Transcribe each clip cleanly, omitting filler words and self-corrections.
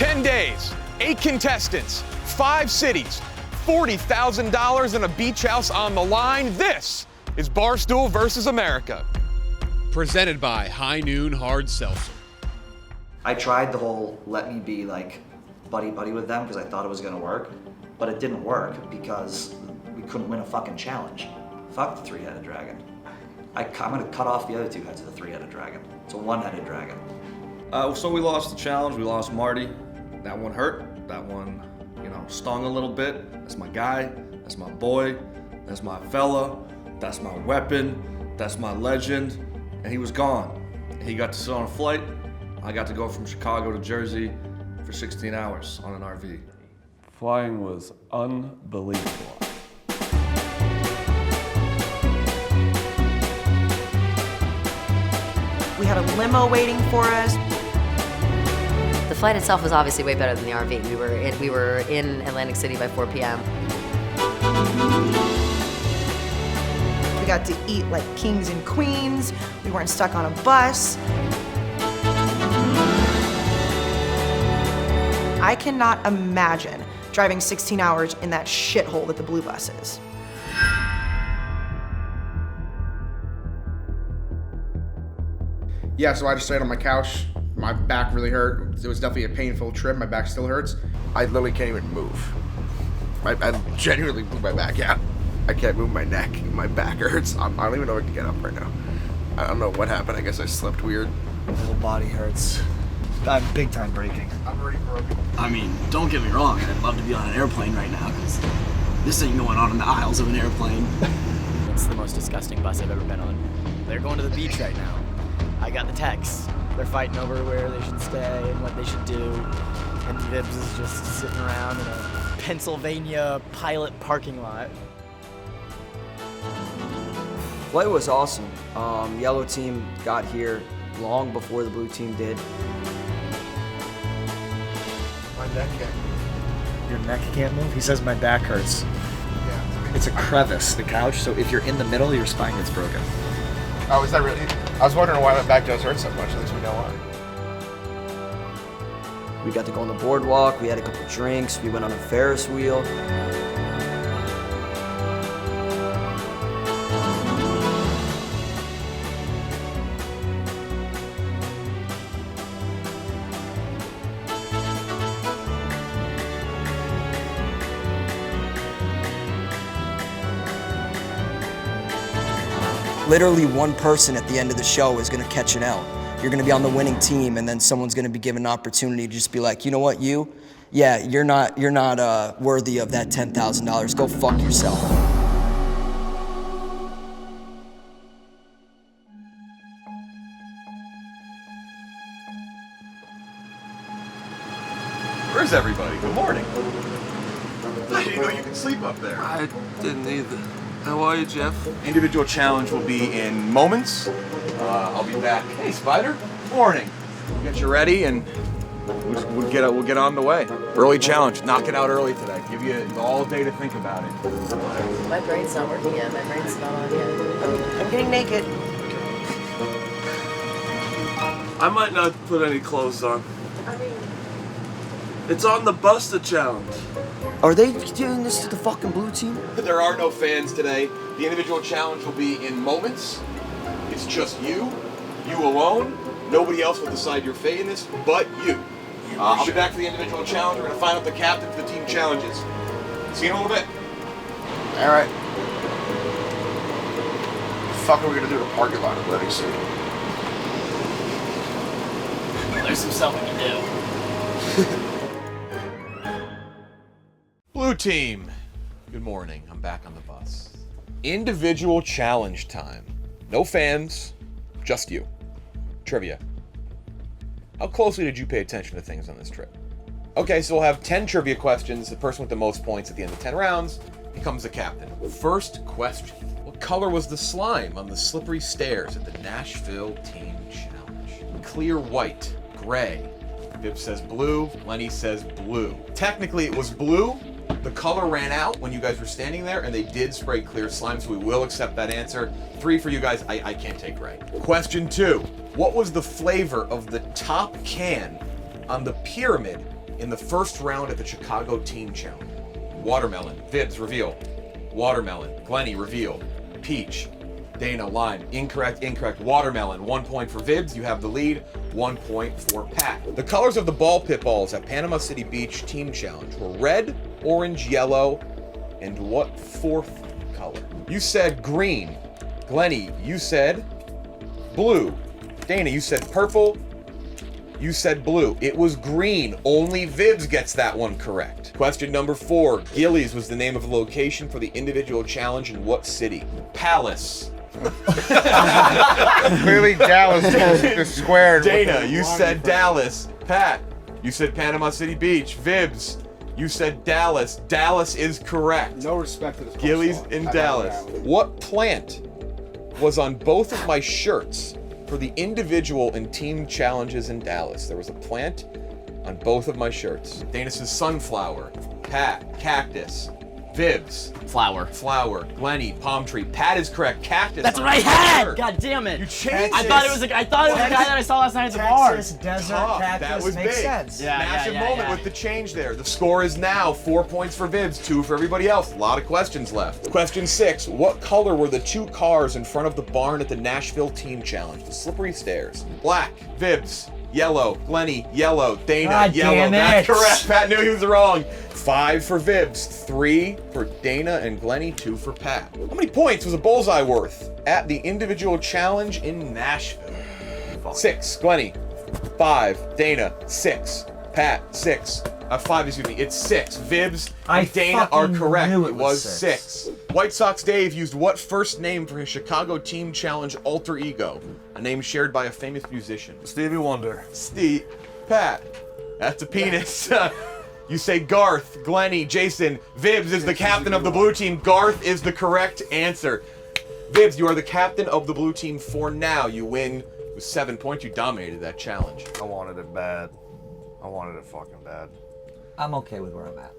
10 days, 8 contestants, 5 cities, $40,000 in a beach house on the line. This is Barstool Versus America. Presented by High Noon Hard Seltzer. I tried the whole let me be like buddy-buddy with them because I thought it was gonna work, but it didn't work because we couldn't win a fucking challenge. Fuck the three-headed dragon. I'm gonna cut off the other 2 heads of the three-headed dragon. It's a one-headed dragon. So we lost the challenge, we lost Marty. That one hurt, that one, stung a little bit. That's my guy, that's my boy, that's my fella, that's my weapon, that's my legend, and he was gone. He got to sit on a flight. I got to go from Chicago to Jersey for 16 hours on an RV. Flying was unbelievable. We had a limo waiting for us. The flight itself was obviously way better than the RV. We were in Atlantic City by 4 p.m. We got to eat like kings and queens. We weren't stuck on a bus. I cannot imagine driving 16 hours in that shithole that the blue bus is. Yeah, so I just stayed on my couch. My back really hurt. It was definitely a painful trip. My back still hurts. I literally can't even move. I genuinely moved my back out. I can't move my neck. My back hurts. I don't even know if I can get up right now. I don't know what happened. I guess I slept weird. My whole body hurts. I'm big time breaking. I'm already broken. I mean, don't get me wrong. I'd love to be on an airplane right now because this ain't going on in the aisles of an airplane. It's the most disgusting bus I've ever been on. They're going to the beach right now. I got the text. They're fighting over where they should stay and what they should do. And Vibbs is just sitting around in a Pennsylvania pilot parking lot. Flight was awesome. Yellow team got here long before the blue team did. My neck can't move. Your neck can't move? He says my back hurts. Yeah. It's a crevice, the couch, so if you're in the middle, your spine gets broken. Oh, is that really? I was wondering why my back does hurt so much. At least we know why. We got to go on the boardwalk, we had a couple drinks, we went on a Ferris wheel. Literally one person at the end of the show is gonna catch an L. You're gonna be on the winning team and then someone's gonna be given an opportunity to just be like, you know what, you're not worthy of that $10,000. Go fuck yourself. Where's everybody? Good morning. I didn't know you could sleep up there. I didn't either. How are you, Jeff? Individual challenge will be in moments. I'll be back. Hey, Spider. Morning. We'll get you ready and we'll get on the way. Early challenge. Knock it out early today. Give you all day to think about it. My brain's not working yet. My brain's not on yet. I'm getting naked. I might not put any clothes on. It's on the Busta challenge. Are they doing this to the fucking blue team? There are no fans today. The individual challenge will be in moments. It's just you alone. Nobody else will decide your fate in this but you. I'll be back for the individual challenge. We're going to find out the captain for the team challenges. See you in a little bit. All right. What the fuck are we gonna do in the parking lot of Atlantic City? There's some stuff we can do. Blue team, good morning. I'm back on the bus. Individual challenge time. No fans, just you. Trivia. How closely did you pay attention to things on this trip? Okay, so we'll have 10 trivia questions. The person with the most points at the end of 10 rounds becomes the captain. First question. What color was the slime on the slippery stairs at the Nashville Team Challenge? Clear white, gray. Bibb says blue, Lenny says blue. Technically it was blue. The color ran out when you guys were standing there, and they did spray clear slime, so we will accept that answer. 3 for you guys, I can't take gray. Question 2. What was the flavor of the top can on the pyramid in the first round at the Chicago Team Challenge? Watermelon. Vibs, reveal. Watermelon. Glenny, reveal. Peach. Dana, lime. Incorrect, incorrect. Watermelon. 1 point for Vibs. You have the lead. 1 point for Pat. The colors of the ball pit balls at Panama City Beach Team Challenge were red, orange, yellow, and what fourth color? You said green. Glenny, you said blue. Dana, you said purple. You said blue. It was green. Only Vibs gets that one correct. Question number 4. Gillies was the name of a location for the individual challenge in what city? Palace. Clearly Dallas is squared. Dana, you said Dallas. Pat, you said Panama City Beach. Vibs, you said Dallas. Dallas is correct. No respect to this. Gillies in Dallas. What plant was on both of my shirts for the individual and team challenges in Dallas? There was a plant on both of my shirts. Dana says sunflower. Pat, cactus. Vibs. Flower. Glenny, palm tree. Pat is correct. Cactus. That's what I had! God damn it. You changed I thought it was a guy that I saw last night at the bar. Texas, desert, Tough. cactus, That was makes big. sense. Massive moment with the change there. The score is now 4 points for Vibs, 2 for everybody else. A lot of questions left. Question 6. What color were the 2 cars in front of the barn at the Nashville Team Challenge? The slippery stairs. Black. Vibs. Yellow. Glenny. Yellow. Dana. God yellow. damn That's it. correct. Pat knew he was wrong. 5 for Vibs. 3 for Dana and Glenny. 2 for Pat. How many points was a bullseye worth at the individual challenge in Nashville? 6. Glenny. 5. Dana. 6. Pat. 6. 5, excuse me. It's 6. Vibs and Dana are correct. knew It was 6. White Sox Dave used what first name for his Chicago Team Challenge alter ego? A name shared by a famous musician. Stevie Wonder. Steve. Pat. That's a penis. You say Garth. Glenny. Jason. Vibs is the captain of the blue team. Garth is the correct answer. Vibs, you are the captain of the blue team for now. You win with 7 points. You dominated that challenge. I wanted it bad. I wanted it fucking bad. I'm okay with where I'm at.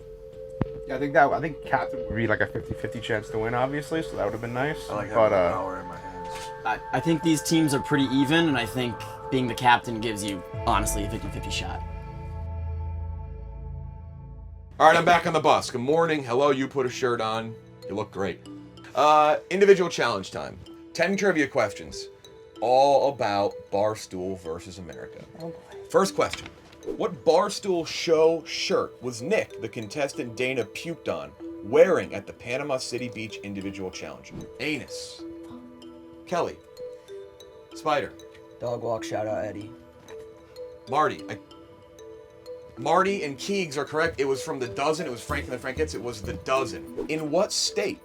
Yeah, I think captain would be like a 50-50 chance to win, obviously, so that would have been nice. I like having the power in my hands. I think these teams are pretty even, and I think being the captain gives you, honestly, a 50-50 shot. All right, I'm back on the bus. Good morning. Hello, you put a shirt on. You look great. Individual challenge time. 10 trivia questions. All about Barstool Versus America. Oh boy. First question. What Barstool show shirt was Nick, the contestant Dana puked on, wearing at the Panama City Beach individual challenge? Anus. Kelly. Spider. Dog walk, shout out Eddie. Marty. Marty and Keegs are correct. It was from The Dozen. It was Franklin and Frankettes. It was The Dozen. In what state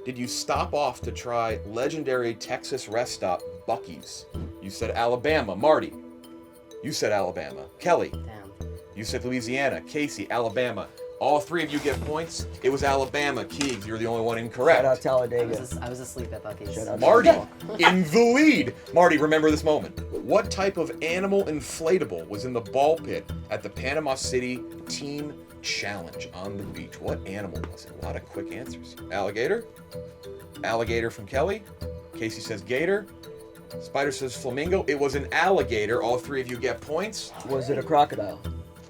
did you stop off to try legendary Texas rest stop Buc-ee's? You said Alabama. Marty. You said Alabama. Kelly. Damn. You said Louisiana. Casey. Alabama. All 3 of you get points. It was Alabama. Keegs, you're the only one incorrect. Shout out Talladega. I was asleep at Buc-ee's. Shout out Marty in the lead. Marty, remember this moment. What type of animal inflatable was in the ball pit at the Panama City Team Challenge on the beach? What animal was it? A lot of quick answers. Alligator. Alligator from Kelly. Casey says gator. Spider says flamingo. It was an alligator. All 3 of you get points. Was it a crocodile?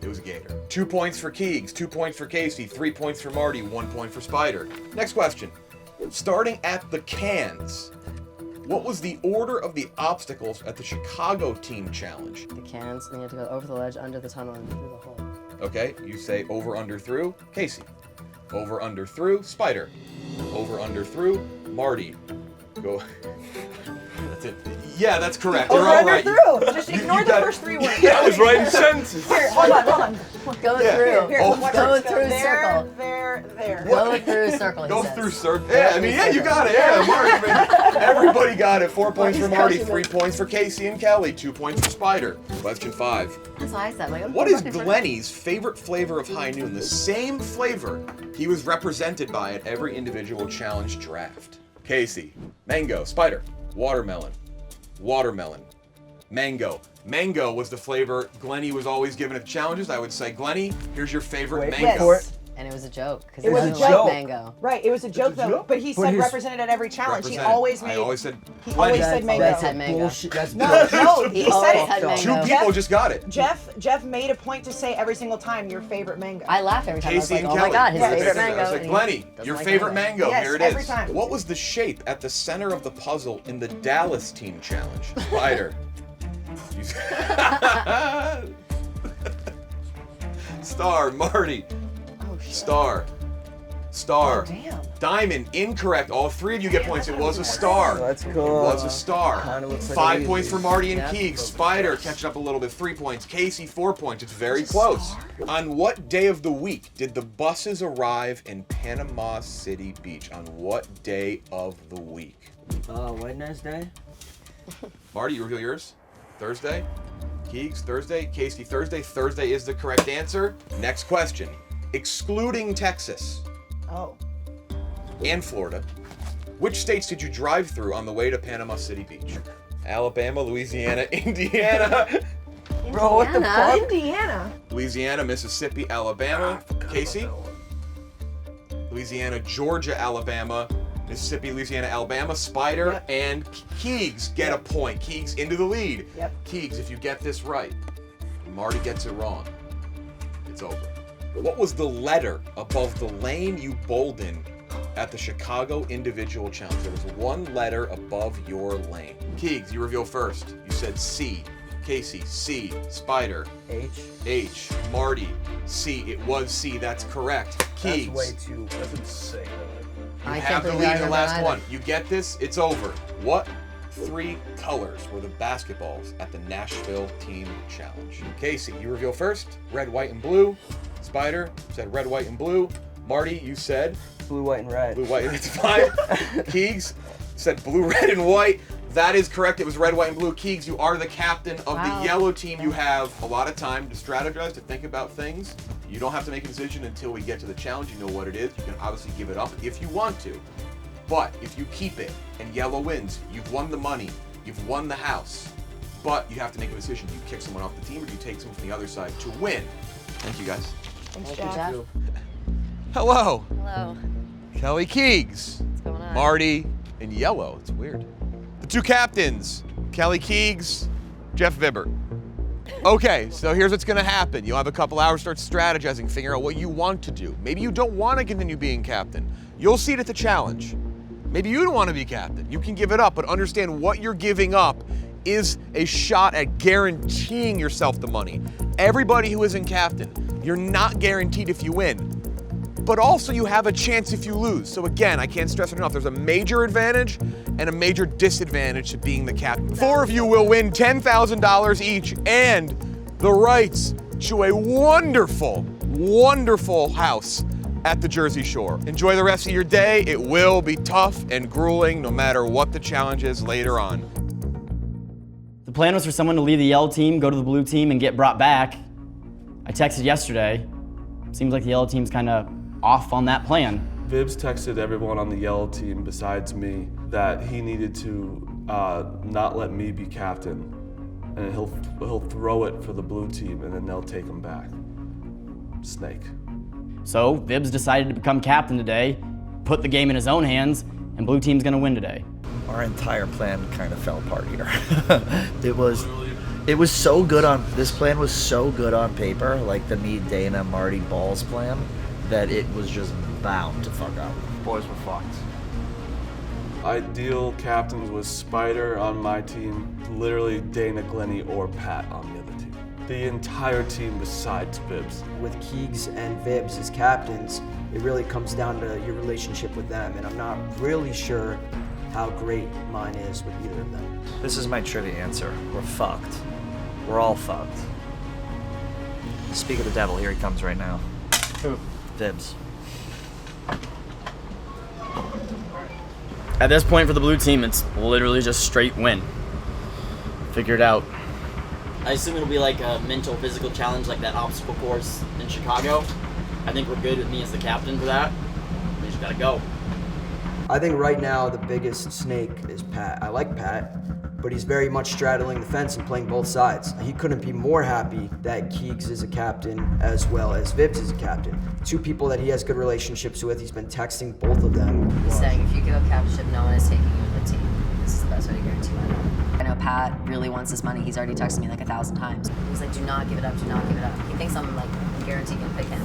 It was a gator. 2 points for Keegs, 2 points for Casey, 3 points for Marty, 1 point for Spider. Next question. Starting at the cans, what was the order of the obstacles at the Chicago Team Challenge? The cans, and you have to go over the ledge, under the tunnel, and through the hole. Okay, you say over, under, through. Casey. Over, under, through. Spider. Over, under, through. Marty. Go. That's it. Yeah, that's correct. You're all right. Through. Just ignore the first 3 words. I was writing sentences. Here, hold on. Go Yeah. through. Here, watch Go this. through there, circle. There. Go through circle, he Go says. through circle. Yeah, I mean, yeah, you got it. Yeah, Marty. Man. Everybody got it. 4 points for Marty, 3 points for Casey and Kelly, 2 points for Spider. Question 5. That's why I said, like, I'm What is fucking front- Glenny's favorite flavor of High Noon? The same flavor he was represented by at every individual challenge draft. Casey. Mango. Spider. Watermelon. Watermelon. Mango. Mango was the flavor Glenny was always given at challenges. I would say, Glenny, here's your favorite mango. Wait for it. And it was a joke because It he was a doesn't joke. like mango. Right, it was a joke though. But he said represented at every challenge. He always made. I always said. He always said mango. Always had mango. Bullshit. That's No, he always said had it. mango. Two people just got it. Jeff made a point to say every single time your favorite mango. I laugh every time. Casey I was and like, Kelly. oh my god, his Yeah, favorite I mango. I was like, and he Glenny, doesn't your like favorite mango. Yes, Here it every is. time. What was the shape at the center of the puzzle in the Dallas team challenge? Spider. Star, Marty. Oh, shit. Star. Oh, damn. Diamond, incorrect. All three of you get points. It was a star. That's cool. It was a star. Kinda looks like 5 a points easy. for Marty and Yeah. Keegs. Spider catching up a little bit, 3 points. Casey, 4 points. It's very close. On what day of the week did the buses arrive in Panama City Beach? On what day of the week? Wednesday. Marty, you reveal yours? Thursday? Keegs, Thursday? Casey, Thursday? Thursday is the correct answer. Next question. Excluding Texas Oh. and Florida, which states did you drive through on the way to Panama City Beach? Alabama, Louisiana, Indiana. Bro, what the fuck? Indiana. Louisiana, Mississippi, Alabama. Casey? Louisiana, Georgia, Alabama. Mississippi, Louisiana, Alabama. Spider and Keegs get a point. Keegs into the lead. Yep. Keegs, if you get this right, Marty gets it wrong, it's over. What was the letter above the lane you bowled in at the Chicago Individual Challenge? There was one letter above your lane. Keegs, you reveal first. You said C. Casey, C. Spider, H. Marty, C. It was C. That's correct. Keegs. That's way too. That's insane. You I have can't the believe I lead in the remember last either. one. You get this, it's over. What 3 colors were the basketballs at the Nashville Team Challenge? Casey, you reveal first. Red, white, and blue. Spider said red, white, and blue. Marty, you said Blue, white, and red. blue, white, and it's fine. Keegs said blue, red, and white. That is correct. It was red, white, and blue. Keegs, you are the captain of the yellow team. You have a lot of time to strategize, to think about things. You don't have to make a decision until we get to the challenge. You know what it is. You can obviously give it up if you want to. But if you keep it and yellow wins, you've won the money. You've won the house. But you have to make a decision. You kick someone off the team or you take someone from the other side to win. Thank you, guys. Thanks, Thank you, Jeff. Jeff. Hello. Hello. Kelly Keegs. What's going on? Marty in yellow. It's weird. The two captains, Kelly Keegs, Jeff Vibert. Okay, so here's what's gonna happen. You'll have a couple hours to start strategizing, figure out what you want to do. Maybe you don't want to continue being captain. You'll see it at the challenge. Maybe you don't want to be captain. You can give it up, but understand what you're giving up is a shot at guaranteeing yourself the money. Everybody who isn't captain, you're not guaranteed if you win. But also you have a chance if you lose. So again, I can't stress it enough. There's a major advantage and a major disadvantage to being the captain. 4 of you will win $10,000 each and the rights to a wonderful, wonderful house at the Jersey Shore. Enjoy the rest of your day. It will be tough and grueling no matter what the challenge is later on. The plan was for someone to leave the yellow team, go to the blue team, and get brought back. I texted yesterday. Seems like the yellow team's kind of off on that plan. Vibs texted everyone on the yellow team besides me that he needed to not let me be captain, and he'll throw it for the blue team, and then they'll take him back. Snake. So Vibs decided to become captain today, put the game in his own hands, and blue team's gonna win today. Our entire plan kind of fell apart here. It was so good on, this plan was so good on paper, like the me, Dana, Marty, Balls plan, that it was just bound to fuck up. Boys were fucked. Ideal captains was Spider on my team, literally Dana, Glenny, or Pat on the other team. The entire team besides Vibs. With Keegs and Vibs as captains, it really comes down to your relationship with them, and I'm not really sure how great mine is with either of them. This is my trivia answer. We're fucked. We're all fucked. Speak of the devil, here he comes right now. Who? Vibs. At this point for the blue team, it's literally just straight win. Figure it out. I assume it'll be like a mental, physical challenge like that obstacle course in Chicago. I think we're good with me as the captain for that. We just gotta go. I think right now the biggest snake is Pat. I like Pat, but he's very much straddling the fence and playing both sides. He couldn't be more happy that Keegs is a captain as well as Vibbs is a captain. Two people that he has good relationships with. He's been texting both of them. He's saying if you give up captainship, no one is taking you in the team. This is the best way to guarantee money. I know Pat really wants this money. He's already texted me like 1,000 times. He's like, do not give it up, do not give it up. He thinks I'm like guaranteed to pick him.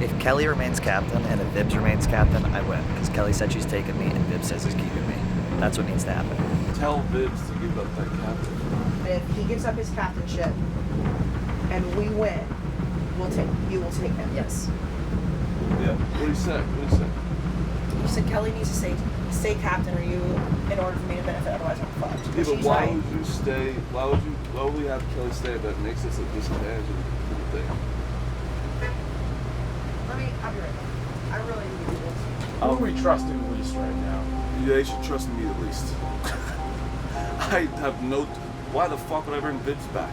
If Kelly remains captain and if Vibbs remains captain, I win. Because Kelly said she's taking me and Vibbs says he's keeping me. That's what needs to happen. Tell Vibbs to give up that captain. If he gives up his captainship and we win, you will take him. Yes. Yeah. What do you say? What do you say? You said Kelly needs to stay captain, or you, in order for me to benefit, otherwise I'm fucked. Yeah, but She's why right. would you stay? Why would we have Kelly stay? That makes us a disadvantage of the thing. I'll be right back. I really need to do this. Who are we trusting least right now? They should trust me at least. I have no. Why the fuck would I bring Vibbs back?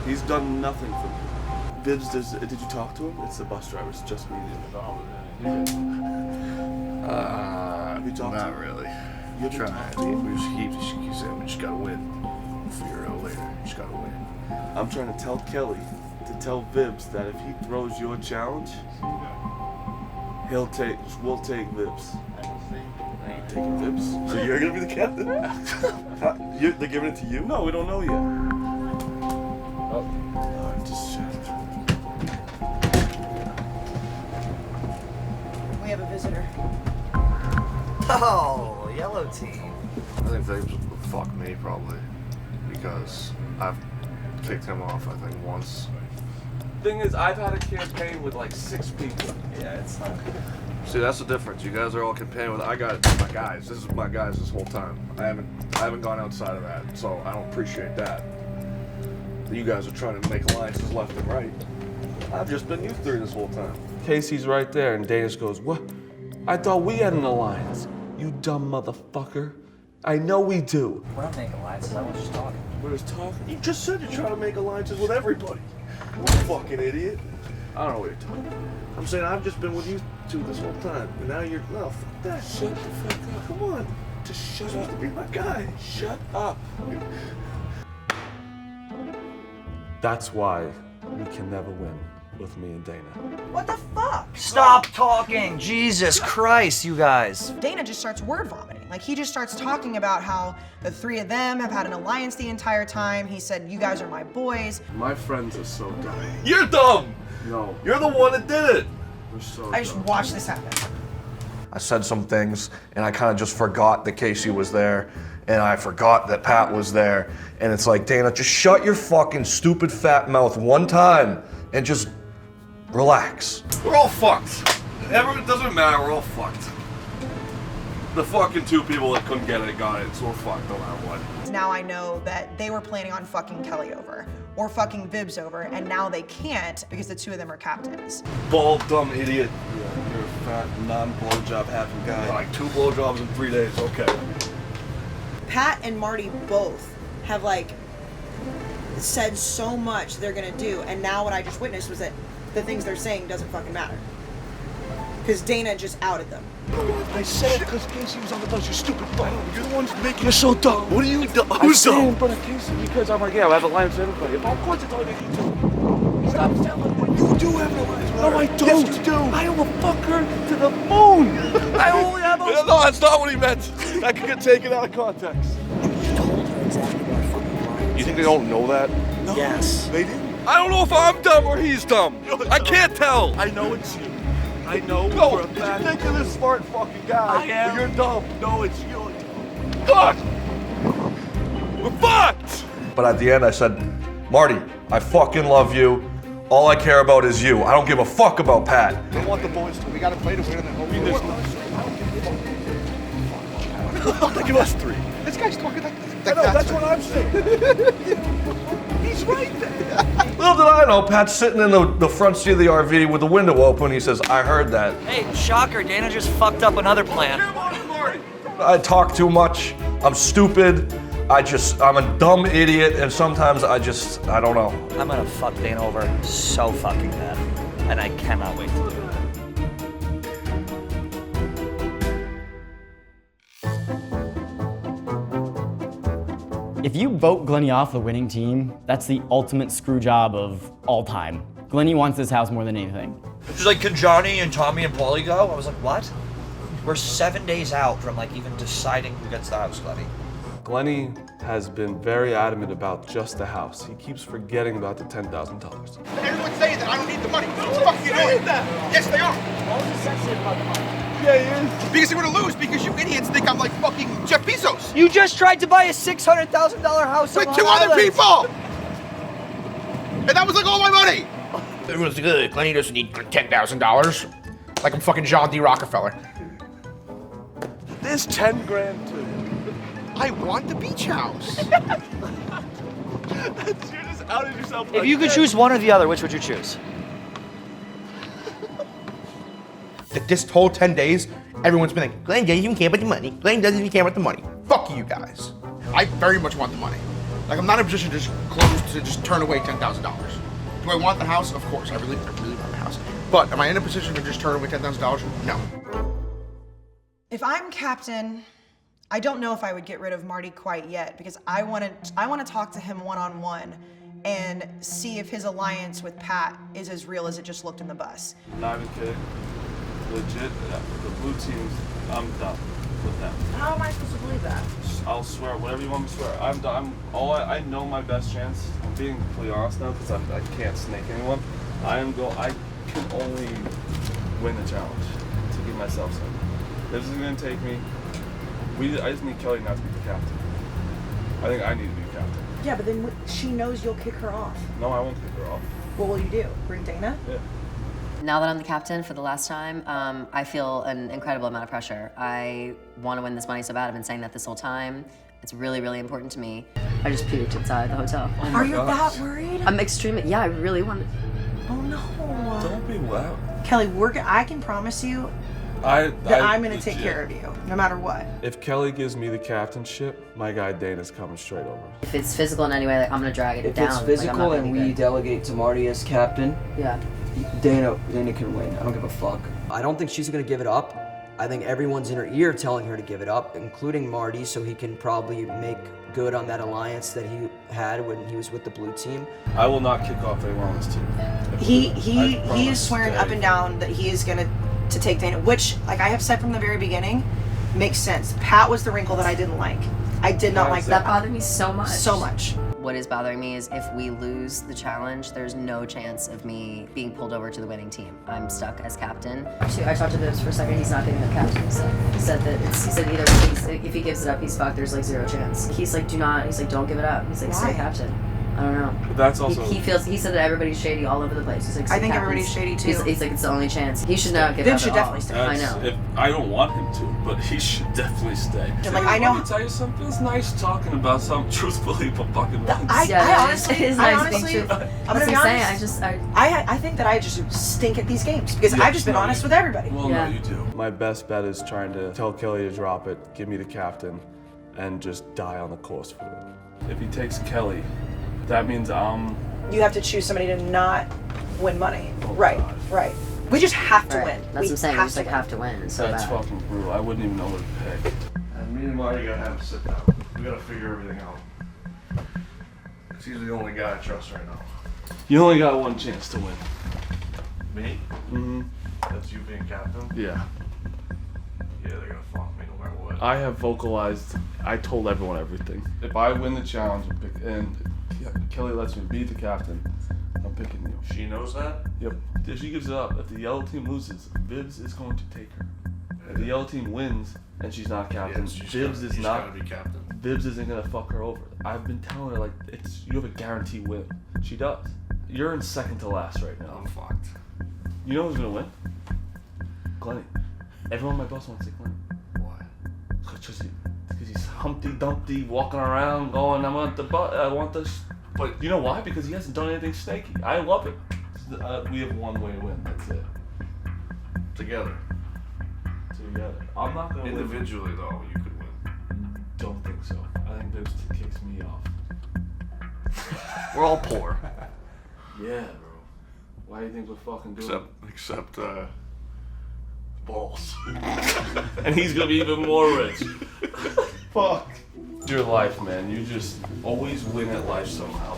He's done nothing for me. Vibbs, did you talk to him? It's the bus driver. It's just me. Have you talked to him? Not really. You Trying. talked to him? We just keep saying we just gotta win. We'll figure it out later. We just gotta win. I'm trying to tell Kelly to tell Vibbs that if he throws your challenge, we'll take Vibbs. I ain't taking Vibbs. So you're gonna be the captain? They're giving it to you? No, we don't know yet. Just shut. We have a visitor. Oh, yellow team. I think they would fuck me probably because I've kicked him off I think once. Thing is, I've had a campaign with like 6 people. Yeah, it's not. See, that's the difference. You guys are all campaigning with. I got my guys. This is my guys this whole time. I haven't gone outside of that, so I don't appreciate that. You guys are trying to make alliances left and right. I've just been you three this whole time. Casey's right there, and Danish goes, "What? I thought we had an alliance. You dumb motherfucker. I know we do." We're not making alliances. I was just talking. We're just talking. You just said you're trying to make alliances with everybody. You fucking idiot. I don't know what you're talking about. I'm saying I've just been with you two this whole time, and now you're no fuck that. Shut the fuck up. Come on, just shut up. Be my guy. Shut up. That's why we can never win with me and Dana. What the fuck? Stop talking! Jesus Christ, you guys. Dana just starts word vomiting. Like, he just starts talking about how the three of them have had an alliance the entire time. He said, you guys are my boys. My friends are so dumb. You're dumb. No. You're the one that did it. We're so I just dumb. watched this happen. I said some things, and I kind of just forgot that Casey was there, and I forgot that Pat was there. And it's like, Dana, just shut your fucking stupid fat mouth one time and just relax. We're all fucked. It doesn't matter. We're all fucked. The fucking 2 people that couldn't get it got it, so we're fucked no matter what. Now I know that they were planning on fucking Kelly over or fucking Vibbs over, and now they can't because the 2 of them are captains. Bald, dumb idiot. Yeah, you're a fat, non-blowjob having guy. Like 2 blowjobs in 3 days. Okay. Pat and Marty both have like said so much they're gonna do, and now what I just witnessed was that the things they're saying doesn't fucking matter. Because Dana just outed them. I said it because Casey was on the bus, you stupid fuck. You're the ones making it so dumb. What are you dumb? Who's dumb? in front of Casey because I'm like, yeah, I have alliance with everybody. Of course it's only you two. Stop telling me. You do have an alliance with her. No, I don't. Yes, you do. I will fuck her to the moon. I only have a... No, that's not what he meant. That could get taken out of context. You told her exactly what fucking alliance. You think they don't know that? No. Yes. They didn't. I don't know if I'm dumb or he's dumb. I can't tell. I know it's you. I know No, for a you fact. think you're this smart fucking guy. I am. You're dumb. No, it's you. Fuck! We're fucked! But at the end, I said, Marty, I fucking love you. All I care about is you. I don't give a fuck about Pat. I want the boys to. We gotta play to win and then hope we Look at us 3. This guy's talking like I know, that's what I'm saying. He's right there. Little did I know, Pat's sitting in the front seat of the RV with the window open. He says, I heard that. Hey, shocker, Dana just fucked up another plan. I talk too much. I'm stupid. I'm a dumb idiot, and sometimes I don't know. I'm gonna fuck Dana over so fucking bad, and I cannot wait to do it. If you vote Glennie off the winning team, that's the ultimate screw job of all time. Glennie wants this house more than anything. She's like, can Johnny and Tommy and Paulie go? I was like, what? We're 7 days out from like even deciding who gets the house, Glennie. Glennie has been very adamant about just the house. He keeps forgetting about the $10,000. Everyone's saying that I don't need the money. What the fuck are you doing? Yes, they are. Why was he sensitive about the money? Yeah, he is. Because they're gonna lose because you idiots think I'm like fucking Jeff Bezos. You just tried to buy a $600,000 house With on 2 Long other Island. people! And that was like all my money! Everyone's good. Glennie doesn't need $10,000. Like I'm fucking John D. Rockefeller. There's 10 grand too. I want the beach house. You just outed yourself. If you could choose one or the other, which would you choose? That this whole 10 days, everyone's been like, Glenn doesn't even care about the money. Glenn doesn't even care about the money. Fuck you guys. I very much want the money. Like I'm not in a position to just turn away $10,000. Do I want the house? Of course, I really want the house. But am I in a position to just turn away $10,000? No. If I'm captain, I don't know if I would get rid of Marty quite yet because I want to talk to him one-on-one and see if his alliance with Pat is as real as it just looked in the bus. Not even kidding. Legit, the blue teams, I'm done with them. How am I supposed to believe that? I'll swear, whatever you want me to swear. I'm done. I know my best chance. I'm being completely honest now because I can't snake anyone. I can only win the challenge to give myself something. This is gonna take me. I just need Kelly not to be the captain. I think I need to be the captain. Yeah, but then she knows you'll kick her off. No, I won't kick her off. What will you do? Bring Dana? Yeah. Now that I'm the captain for the last time, I feel an incredible amount of pressure. I want to win this money so bad. I've been saying that this whole time. It's really, really important to me. I just puked inside the hotel. Are you that worried? I'm extremely, yeah, I really want to. Oh no. Don't be loud. Kelly, I can promise you that I'm going to take care of you, no matter what. If Kelly gives me the captainship, my guy Dana's coming straight over. If it's physical in any way, like, I'm going to drag it If down. it's like, physical I'm not and gonna be we good. delegate to Marty as captain, Yeah. Dana can win. I don't give a fuck. I don't think she's gonna give it up. I think everyone's in her ear telling her to give it up, including Marty, so he can probably make good on that alliance that he had when he was with the blue team. I will not kick off anyone on this team. He is swearing up and down that he is going to take Dana, which, like I have said from the very beginning, makes sense. Pat was the wrinkle that I didn't like. I did not like That bothered me so much. So much. What is bothering me is if we lose the challenge, there's no chance of me being pulled over to the winning team. I'm stuck as captain. Actually, I talked to Vibbs for a second. He's not getting the captain. He said that he said either if he gives it up, he's fucked. There's like zero chance. He's like, don't give it up. He's like, stay captain. I don't know. But that's also. He said that everybody's shady all over the place. He's like, I think everybody's shady too. He's like, it's the only chance. He should not give it up. Vibbs should definitely stay. I know. If I don't want him to, but he should definitely stay. Like, I know. Let me tell you something. It's nice talking about something truthfully, but fucking. I honestly, it is I nice honestly, being true. I'm gonna be honest. I think that I just stink at these games because I've just been honest with everybody. Well, no, you do. My best bet is trying to tell Kelly to drop it, give me the captain, and just die on the course for it. If he takes Kelly, that means You have to choose somebody to not win money. Right. We just have to win. That's what I'm saying. We just have to win. It's so That's bad. fucking brutal. I wouldn't even know what to pick. And me and Marty gotta have a sit down. We gotta figure everything out. Cause he's the only guy I trust right now. You only got one chance to win. Me? Mm-hmm. That's you being captain? Yeah. Yeah, they're gonna fuck me no matter what. I have vocalized. I told everyone everything. If I win the challenge and Kelly lets me be the captain, I'm picking you. She knows that? Yep. If she gives it up, if the yellow team loses, Vibbs is going to take her. If the yellow team wins and she's not captain, Vibbs is not. Gotta be captain. Vibbs isn't gonna fuck her over. I've been telling her like you have a guaranteed win. She does. You're in second to last right now. I'm fucked. You know who's gonna win? Glennie. Everyone on my bus wants to say Glennie. Why? Because he's Humpty Dumpty walking around going, I want this. But you know why? Because he hasn't done anything snaky. I love it. We have one way to win. That's it. Together. I'm not gonna individually win. though. You could win. Don't think so. I think Vibbs kicks me off. We're all poor. Yeah, bro. Why do you think we're fucking doing Except balls. And he's gonna be even more rich. Fuck. Your life, man. You just always win at life somehow.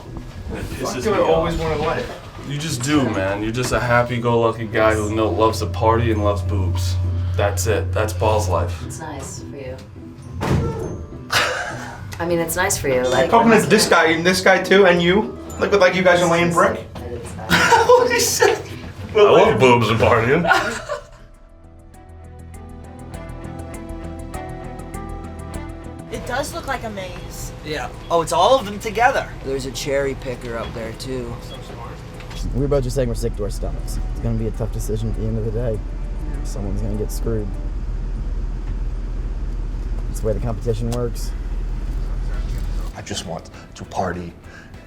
And it pisses do me I always off. win at life? You just do, man. You're just a happy-go-lucky guy who loves to party and loves boobs. That's it. That's Paul's life. It's nice for you. I mean, it's nice for you. Like talking to this guy and this guy too, and you. Look like you guys are laying brick. What he said. I love boobs and partying. It does look like a maze. Yeah. Oh, it's all of them together. There's a cherry picker up there too. We were both just saying we're sick to our stomachs. It's going to be a tough decision at the end of the day. Someone's going to get screwed. It's the way the competition works. I just want to party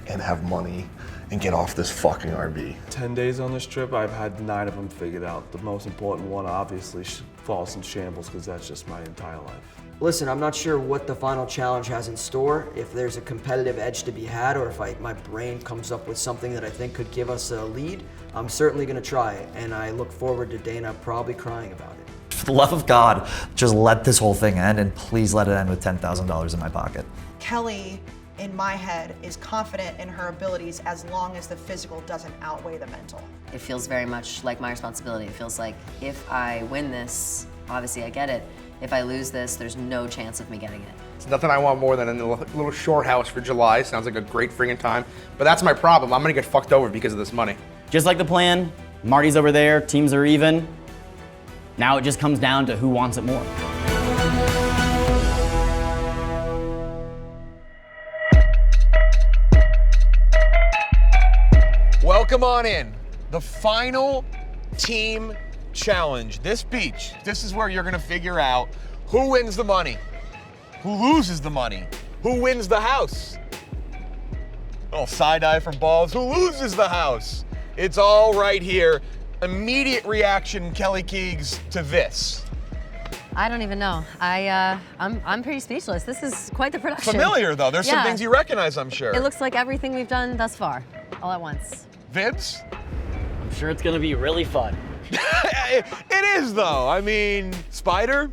and have money and get off this fucking RV. 10 days on this trip, I've had 9 of them figured out. The most important one obviously falls in shambles because that's just my entire life. Listen, I'm not sure what the final challenge has in store, if there's a competitive edge to be had, or if my brain comes up with something that I think could give us a lead. I'm certainly gonna try it, and I look forward to Dana probably crying about it. For the love of God, just let this whole thing end, and please let it end with $10,000 in my pocket. Kelly, in my head, is confident in her abilities as long as the physical doesn't outweigh the mental. It feels very much like my responsibility. It feels like if I win this, obviously I get it. If I lose this, there's no chance of me getting it. It's nothing I want more than a little short house for July. Sounds like a great friggin' time. But that's my problem. I'm gonna get fucked over because of this money. Just like the plan, Marty's over there, teams are even. Now it just comes down to who wants it more. Welcome on in. The final team challenge. This beach, this is where you're gonna figure out who wins the money, who loses the money, who wins the house. Oh, side eye from Balls, who loses the house. It's all right here. Immediate reaction, Kelly Keegs, to this. I don't even know. I'm pretty speechless. This is quite the production. Familiar though, there's some things you recognize, I'm sure. It looks like everything we've done thus far, all at once. Vibs? I'm sure it's gonna be really fun. It is though. I mean, Spider,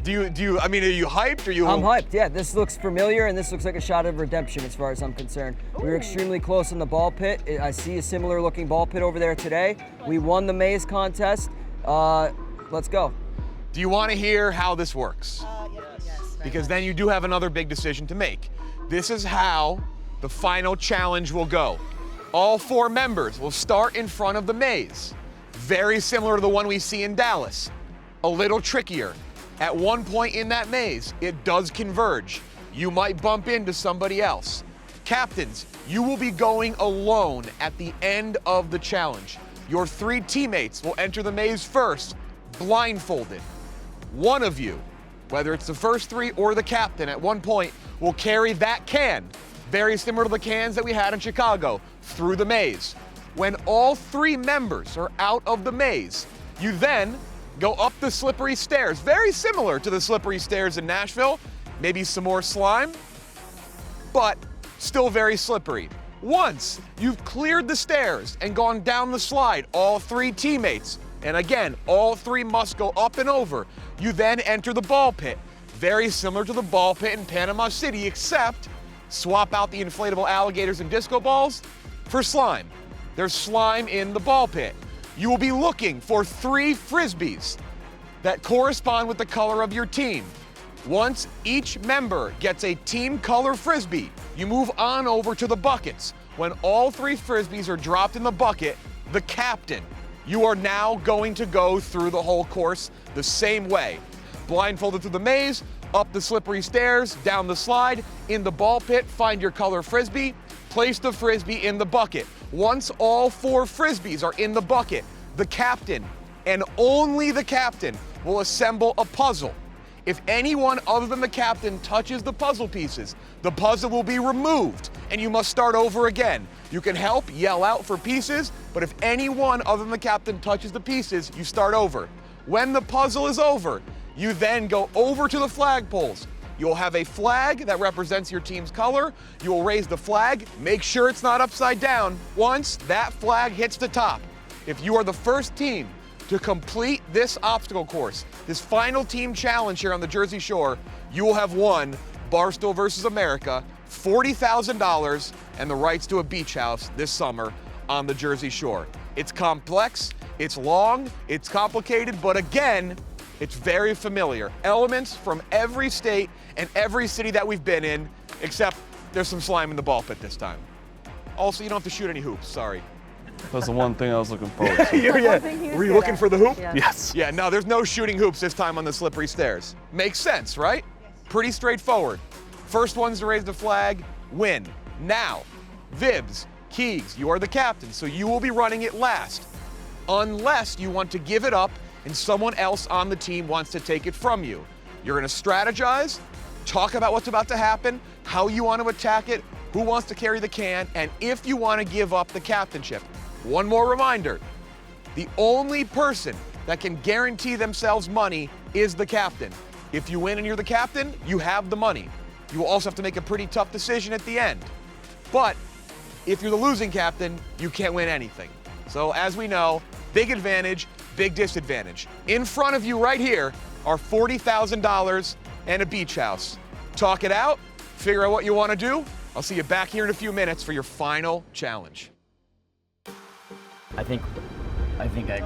are you hyped? I'm hyped, yeah. This looks familiar and this looks like a shot of redemption as far as I'm concerned. We were extremely close in the ball pit. I see a similar looking ball pit over there today. We won the maze contest. Let's go. Do you want to hear how this works? Yes. Because then you do have another big decision to make. This is how the final challenge will go. All 4 members will start in front of the maze. Very similar to the one we see in Dallas. A little trickier. At one point in that maze, it does converge. You might bump into somebody else. Captains, you will be going alone at the end of the challenge. Your 3 teammates will enter the maze first, blindfolded. One of you, whether it's the first 3 or the captain at one point, will carry that can, very similar to the cans that we had in Chicago, through the maze. When all 3 members are out of the maze, you then go up the slippery stairs, very similar to the slippery stairs in Nashville, maybe some more slime, but still very slippery. Once you've cleared the stairs and gone down the slide, all 3 teammates, and again, all 3 must go up and over, you then enter the ball pit, very similar to the ball pit in Panama City, except swap out the inflatable alligators and disco balls for slime. There's slime in the ball pit. You will be looking for 3 frisbees that correspond with the color of your team. Once each member gets a team color frisbee, you move on over to the buckets. When all 3 frisbees are dropped in the bucket, the captain, you are now going to go through the whole course the same way. Blindfolded through the maze, up the slippery stairs, down the slide, in the ball pit, find your color frisbee, place the frisbee in the bucket. Once all 4 frisbees are in the bucket, the captain, and only the captain, will assemble a puzzle. If anyone other than the captain touches the puzzle pieces, the puzzle will be removed and you must start over again. You can help, yell out for pieces, but if anyone other than the captain touches the pieces, you start over. When the puzzle is over, you then go over to the flagpoles. You'll have a flag that represents your team's color. You will raise the flag, make sure it's not upside down. Once that flag hits the top, if you are the first team to complete this obstacle course, this final team challenge here on the Jersey Shore, you will have won Barstool Versus America, $40,000 and the rights to a beach house this summer on the Jersey Shore. It's complex, it's long, it's complicated, but again, it's very familiar. Elements from every state and every city that we've been in, except there's some slime in the ball pit this time. Also, you don't have to shoot any hoops, sorry. That's the one thing I was looking forward to. Yeah. Were you looking for the hoop? Yeah. Yes. Yeah, no, there's no shooting hoops this time on the slippery stairs. Makes sense, right? Pretty straightforward. First ones to raise the flag, win. Now, Vibs, Keegs, you are the captain, so you will be running it last. Unless you want to give it up and someone else on the team wants to take it from you. You're gonna strategize, talk about what's about to happen, how you want to attack it, who wants to carry the can, and if you want to give up the captainship. One more reminder, the only person that can guarantee themselves money is the captain. If you win and you're the captain, you have the money. You will also have to make a pretty tough decision at the end. But if you're the losing captain, you can't win anything. So as we know, big advantage, big disadvantage. In front of you right here are $40,000 and a beach house. Talk it out, figure out what you want to do. I'll see you back here in a few minutes for your final challenge. I think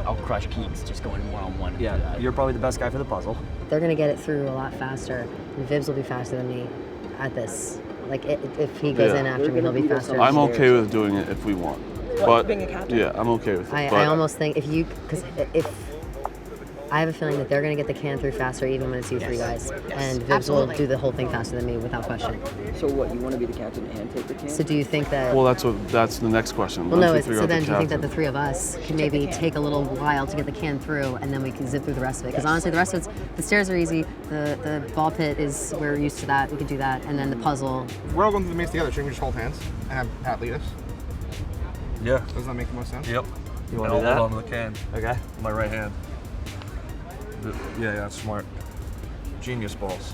I'll crush Keegs just going one-on-one. Yeah, you're probably the best guy for the puzzle. They're gonna get it through a lot faster. And Vibs will be faster than me at this. Like if he goes in after me, he'll be faster. I'm okay with doing it if we want. But being a captain? yeah, I'm okay with it. I almost think because if I have a feeling that they're gonna get the can through faster even when it's you three guys, and Vibs will do the whole thing faster than me without question. So what? You want to be the captain and take the can? So do you think that? Well, that's the next question. Well, Once no. we figure So out then, the do you think that captain. the three of us can maybe take a little while to get the can through, and then we can zip through the rest of it? Because honestly, the rest of the stairs are easy. The ball pit is we're used to that. We can do that, and then the puzzle. We're all going through the maze together. Shouldn't we just hold hands and have Pat lead us? Yeah. Doesn't that make the most sense? Yep. You wanna And do I'll that? hold on to the can. Okay. With my right hand. Yeah, that's smart. Genius balls.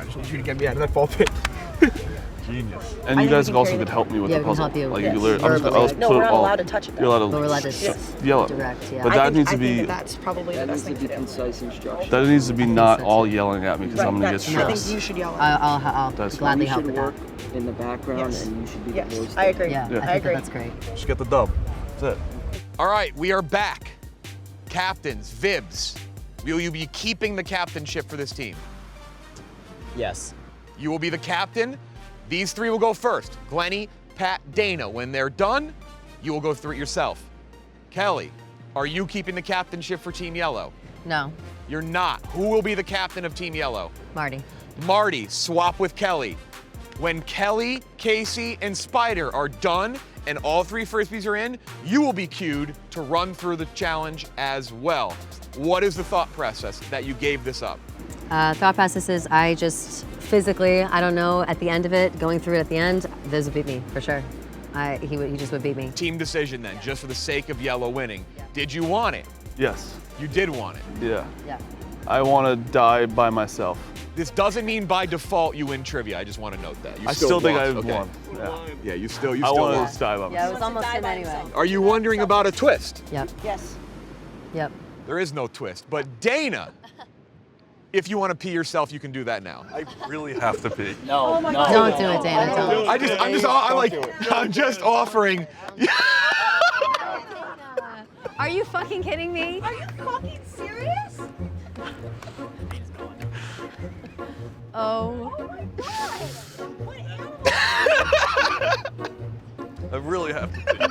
I just need you to get me out of that ball pit. Genius. And you guys also could help me with Yeah, the we can puzzle. help you. Like Yes. you literally, I'll Verbally. just No, put we're it not all. allowed to touch it, though. You're allowed to. But we're allowed to yell it. direct, yeah. But that needs to be. That's probably the best thing to do. Concise instructions. That needs to be not all yelling at me because I'm gonna get I think stressed. you should yell. I'll That's gladly You help should with that. work in the background, and you should be the voice. I agree. Yeah, I think that's great. Just get the dub. That's it. All right, we are back. Captains, Vibs, will you be keeping the captainship for this team? Yes. You will be the captain. These three will go first. Glenny, Pat, Dana. When they're done, you will go through it yourself. Kelly, are you keeping the captainship for Team Yellow? No. You're not. Who will be the captain of Team Yellow? Marty. Marty, swap with Kelly. When Kelly, Casey, and Spider are done and all three frisbees are in, you will be cued to run through the challenge as well. What is the thought process that you gave this up? Thought process is I just physically, I don't know, at the end of it, going through it at the end, Viz would beat me, for sure. He just would beat me. Team decision then, just for the sake of Yellow winning. Did you want it? Yes. You did want it. Yeah. Yeah. I want to die by myself. This doesn't mean by default you win trivia. I just want to note that. You I still think I lost, okay. won. Yeah. Yeah, you still I want lost. to die by Yeah, it myself. was almost him anyway. Are you wondering about a twist? Yep. Yes. Yep. There is no twist. But Dana, if you want to pee yourself, you can do that now. I really have to pee. No, no. Don't do it, Dana. Don't. I'm just offering. Are you fucking kidding me? Are you fucking serious? Oh. I really have to pee.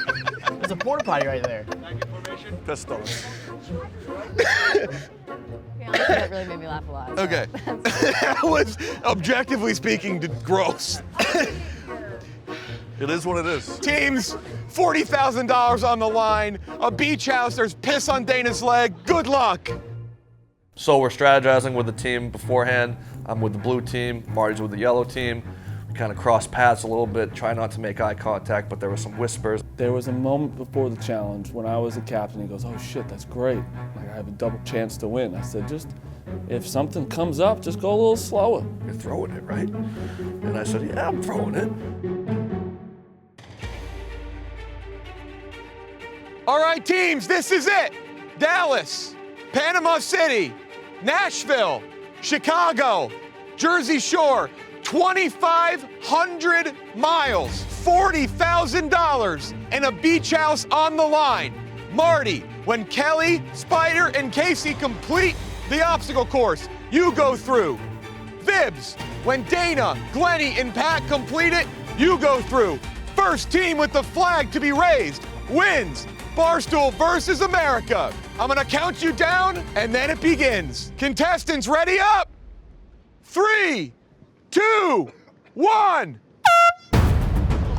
There's a porta potty right there. Pissed on. That really made me laugh a lot. so. Okay. That was, objectively speaking, gross. It is what it is. Teams, $40,000 on the line, a beach house, there's piss on Dana's leg. Good luck. So we're strategizing with the team beforehand. I'm with the blue team, Marty's with the yellow team. We kind of cross paths a little bit, try not to make eye contact, but there were some whispers. There was a moment before the challenge when I was the captain. He goes, "Oh shit, that's great! Like I have a double chance to win." I said, "Just if something comes up, just go a little slower." You're throwing it, right? And I said, "Yeah, I'm throwing it." All right, teams, this is it. Dallas, Panama City, Nashville, Chicago, Jersey Shore. 2,500 miles, $40,000, and a beach house on the line. Marty, when Kelly, Spider, and Casey complete the obstacle course, you go through. Vibs, when Dana, Glenny, and Pat complete it, you go through. First team with the flag to be raised wins Barstool Versus America. I'm gonna count you down, and then it begins. Contestants, ready up? 3, 2, 1.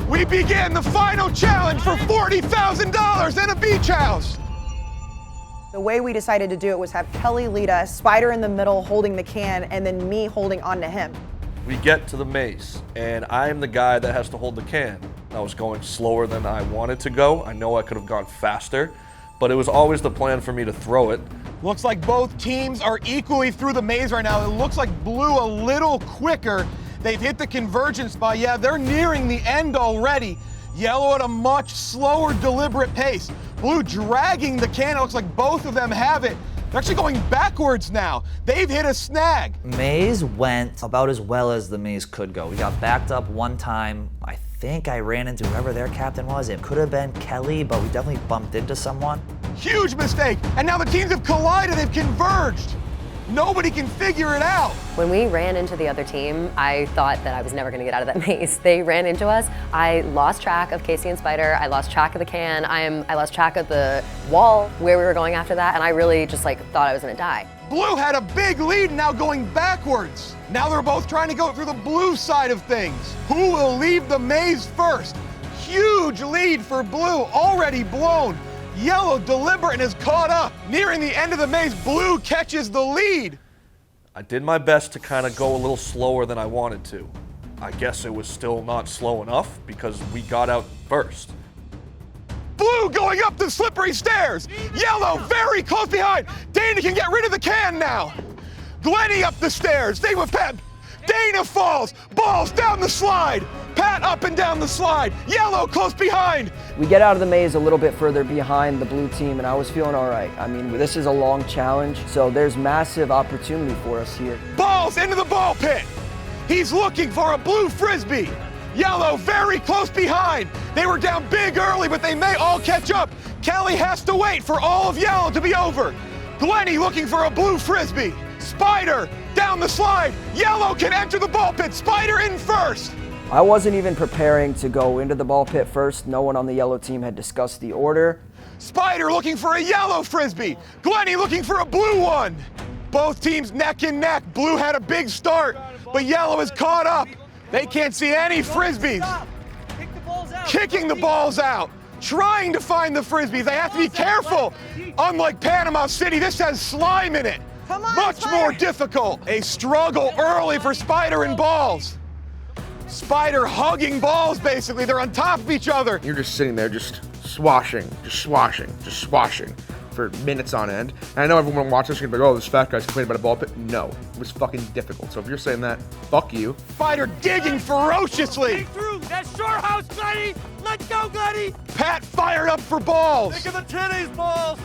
We begin the final challenge for $40,000 and a beach house. The way we decided to do it was have Kelly lead us, Spider in the middle holding the can, and then me holding onto him. We get to the maze, and I am the guy that has to hold the can. I was going slower than I wanted to go. I know I could have gone faster, but it was always the plan for me to throw it. Looks like both teams are equally through the maze right now. It looks like blue a little quicker. They've hit the convergence spot. Yeah, they're nearing the end already. Yellow at a much slower, deliberate pace. Blue dragging the can. It looks like both of them have it. They're actually going backwards now. They've hit a snag. Maze went about as well as the maze could go. We got backed up one time. I think I ran into whoever their captain was. It could have been Kelly, but we definitely bumped into someone. Huge mistake. And now the teams have collided. They've converged. Nobody can figure it out. When we ran into the other team, I thought that I was never gonna get out of that maze. They ran into us. I lost track of Casey and Spider. I lost track of the can. I lost track of the wall where we were going after that, and I really just thought I was gonna die. Blue had a big lead, now going backwards. Now they're both trying to go through the blue side of things. Who will leave the maze first? Huge lead for blue, already blown. Yellow deliberate and is caught up. Nearing the end of the maze, blue catches the lead. I did my best to kind of go a little slower than I wanted to. I guess it was still not slow enough because we got out first. Blue going up the slippery stairs. Yellow very close behind. Dana can get rid of the can now. Glenny up the stairs. Stay with Pat. Dana falls. Balls down the slide. Pat up and down the slide. Yellow close behind. We get out of the maze a little bit further behind the blue team, and I was feeling all right. I mean, this is a long challenge, so there's massive opportunity for us here. Balls into the ball pit. He's looking for a blue frisbee. Yellow very close behind. They were down big early, but they may all catch up. Kelly has to wait for all of yellow to be over. Glenny looking for a blue frisbee. Spider down the slide. Yellow can enter the ball pit. Spider in first. I wasn't even preparing to go into the ball pit first. No one on the yellow team had discussed the order. Spider looking for a yellow frisbee. Glenny looking for a blue one. Both teams neck and neck. Blue had a big start, but yellow is caught up. They can't see any frisbees. Kicking the balls out. Trying to find the frisbees. They have to be careful. Unlike Panama City, this has slime in it. Much more difficult. A struggle early for Spider and balls. Spider hugging balls, basically. They're on top of each other. You're just sitting there just swashing for minutes on end. And I know everyone watching this is gonna be like, oh, this fat guy's complaining about a ball pit. No, it was fucking difficult. So if you're saying that, fuck you. Spider digging ferociously. Through that shore house, Glenny! Let's go, Glenny! Pat fired up for balls. Think of the titties, balls!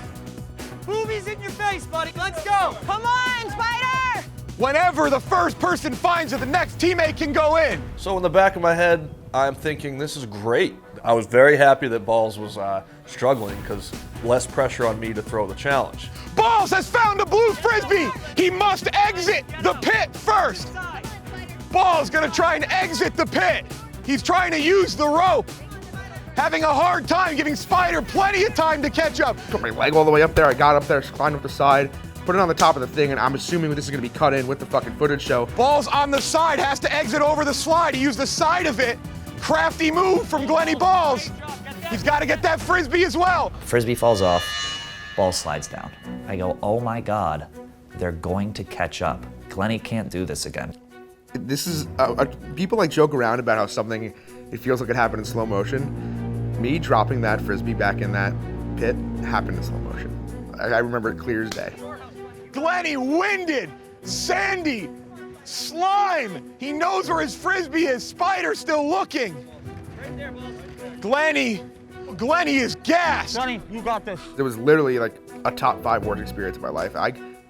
Boobies in your face, buddy. Let's go! Come on, Spider! Whenever the first person finds it, the next teammate can go in. So in the back of my head, I'm thinking this is great. I was very happy that Balls was struggling because less pressure on me to throw the challenge. Balls has found a blue frisbee. He must exit the pit first. Balls gonna try and exit the pit. He's trying to use the rope. Having a hard time giving Spider plenty of time to catch up. Put my leg all the way up there. I got up there, climbed up the side, put it on the top of the thing, and I'm assuming this is gonna be cut in with the fucking footage show. Balls on the side, has to exit over the slide. He used the side of it. Crafty move from Glenny Balls. He's got to get that frisbee as well. Frisbee falls off, ball slides down. I go, oh my God, they're going to catch up. Glenny can't do this again. This is, people like joke around about how something, it feels like it happened in slow motion. Me dropping that frisbee back in that pit happened in slow motion. I remember it clear as day. Glenny winded, sandy, slime. He knows where his frisbee is. Spider still looking. Right there, balls. Glenny is gassed. Glenny, you got this. It was literally like a top 5 worst experience of my life.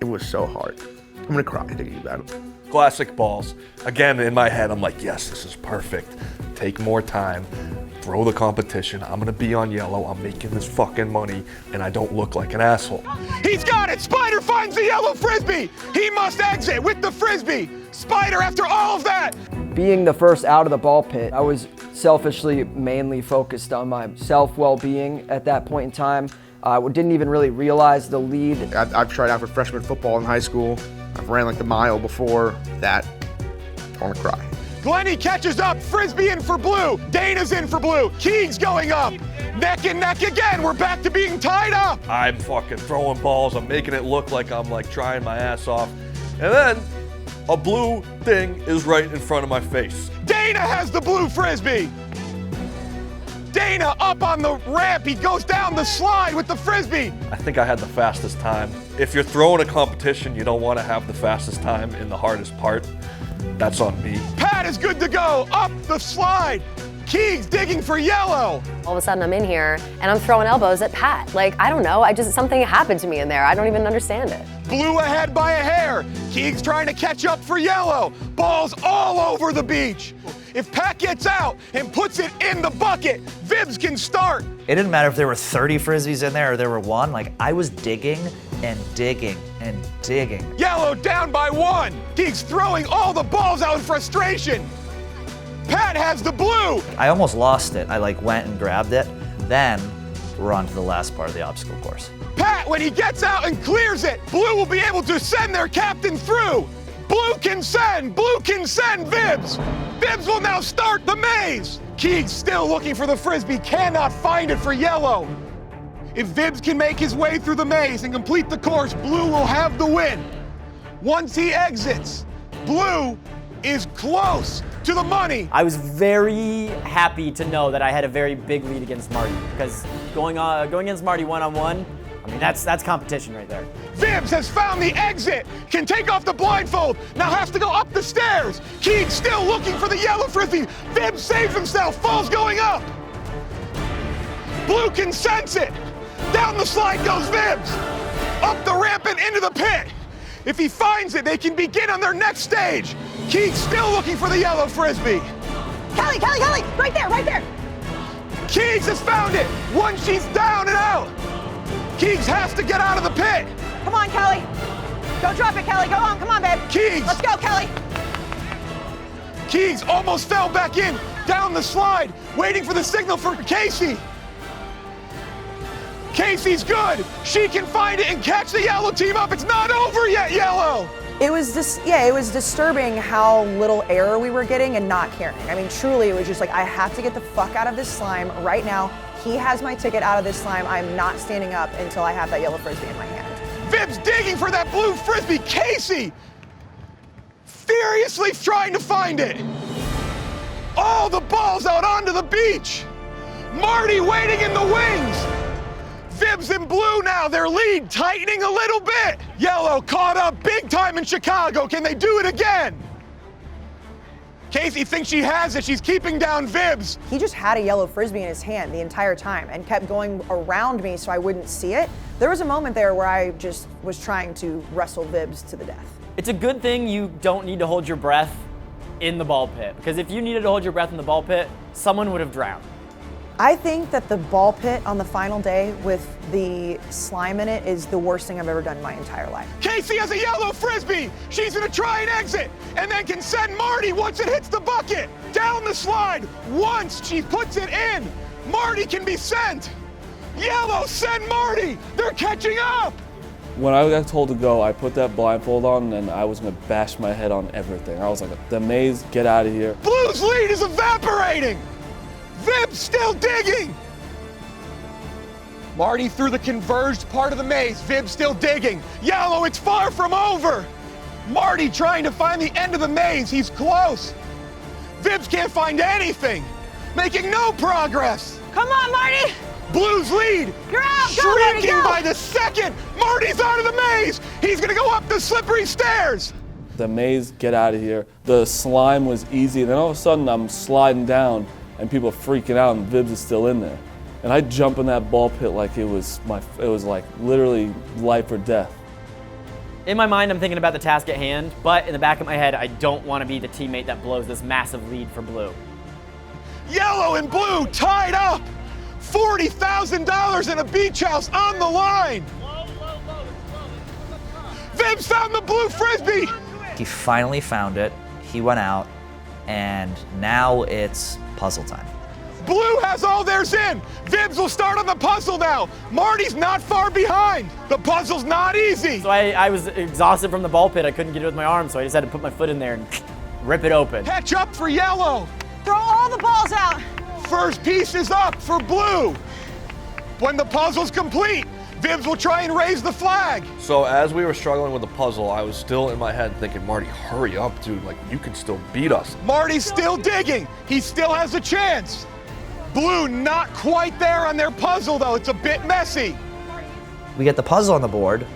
It was so hard. I'm gonna cry thinking about it. Classic balls. Again, in my head, I'm like, yes, this is perfect. Take more time. Throw the competition. I'm gonna be on yellow. I'm making this fucking money, and I don't look like an asshole. He's got it! Spider finds the yellow frisbee! He must exit with the frisbee! Spider, after all of that! Being the first out of the ball pit, I was selfishly mainly focused on my self-well-being at that point in time. I didn't even really realize the lead. I've tried out for freshman football in high school. I've ran like the mile before that. I want to cry. Glennie catches up, frisbee in for blue, Dana's in for blue, Keegs going up, neck and neck again, we're back to being tied up. I'm fucking throwing balls, I'm making it look like I'm like trying my ass off. And then a blue thing is right in front of my face. Dana has the blue frisbee. Dana up on the ramp, he goes down the slide with the frisbee. I think I had the fastest time. If you're throwing a competition, you don't want to have the fastest time in the hardest part. That's on me. Pat is good to go, up the slide. Keegs digging for yellow. All of a sudden I'm in here and I'm throwing elbows at Pat. Like, I don't know, something happened to me in there. I don't even understand it. Blue ahead by a hair. Keegs trying to catch up for yellow. Balls all over the beach. If Pat gets out and puts it in the bucket, Vibs can start. It didn't matter if there were 30 frisbees in there or there were one. Like, I was digging and digging and digging. Yellow down by 1. Keegs throwing all the balls out in frustration. Pat has the blue. I almost lost it. I went and grabbed it. Then we're on to the last part of the obstacle course. Pat, when he gets out and clears it, Blue will be able to send their captain through. Blue can send Vibs. Vibs will now start the maze. Keegs still looking for the frisbee, cannot find it for yellow. If Vibs can make his way through the maze and complete the course, Blue will have the win. Once he exits, Blue is close to the money. I was very happy to know that I had a very big lead against Marty, because going against Marty one-on-one, I mean, that's competition right there. Vibs has found the exit, can take off the blindfold, now has to go up the stairs. Keegs still looking for the yellow frisbee. Vibs saves himself, falls going up. Blue can sense it. Down the slide goes Vibs. Up the ramp and into the pit. If he finds it, they can begin on their next stage. Keegs still looking for the yellow frisbee. Kelly, right there. Keegs has found it. Once she's down and out. Keegs has to get out of the pit. Come on, Kelly. Go drop it, Kelly. Go on, come on, babe. Keegs. Let's go, Kelly. Keegs almost fell back in, down the slide, waiting for the signal for Casey. Casey's good. She can find it and catch the yellow team up. It's not over yet, yellow. It was disturbing how little error we were getting and not caring. I mean, truly, it was just like, I have to get the fuck out of this slime right now. He has my ticket out of this slime. I'm not standing up until I have that yellow frisbee in my hand. Vibs digging for that blue frisbee. Casey furiously trying to find it. All the balls out onto the beach. Marty waiting in the wings. Vibs and Blue now, their lead tightening a little bit. Yellow caught up big time in Chicago. Can they do it again? Casey thinks she has it. She's keeping down Vibs. He just had a yellow frisbee in his hand the entire time and kept going around me so I wouldn't see it. There was a moment there where I just was trying to wrestle Vibs to the death. It's a good thing you don't need to hold your breath in the ball pit, because if you needed to hold your breath in the ball pit, someone would have drowned. I think that the ball pit on the final day with the slime in it is the worst thing I've ever done in my entire life. Casey has a yellow frisbee. She's gonna try and exit, and then can send Marty once it hits the bucket. Down the slide, once she puts it in, Marty can be sent. Yellow, send Marty. They're catching up. When I got told to go, I put that blindfold on and I was gonna bash my head on everything. I was like, the maze, get out of here. Blue's lead is evaporating. Vibs still digging. Marty through the converged part of the maze. Vibs still digging. Yellow, it's far from over. Marty trying to find the end of the maze. He's close. Vibs can't find anything. Making no progress. Come on, Marty. Blue's lead. You're out. Go, Shrinking Marty, go. by the second. Marty's out of the maze. He's gonna go up the slippery stairs. The maze, get out of here. The slime was easy. Then all of a sudden I'm sliding down and people are freaking out and Vibs is still in there. And I jump in that ball pit like it was like literally life or death. In my mind, I'm thinking about the task at hand, but in the back of my head, I don't want to be the teammate that blows this massive lead for blue. Yellow and blue tied up. $40,000 in a beach house on the line. Vibs found the blue frisbee. He finally found it. He went out, and now it's puzzle time. Blue has all theirs in. Vibs will start on the puzzle now. Marty's not far behind. The puzzle's not easy. So I was exhausted from the ball pit. I couldn't get it with my arm, so I just had to put my foot in there and rip it open. Catch up for yellow. Throw all the balls out. First piece is up for blue. When the puzzle's complete, Vibs will try and raise the flag. So as we were struggling with the puzzle, I was still in my head thinking, Marty, hurry up, dude. Like, you can still beat us. Marty's still digging. He still has a chance. Blue not quite there on their puzzle, though. It's a bit messy. We get the puzzle on the board.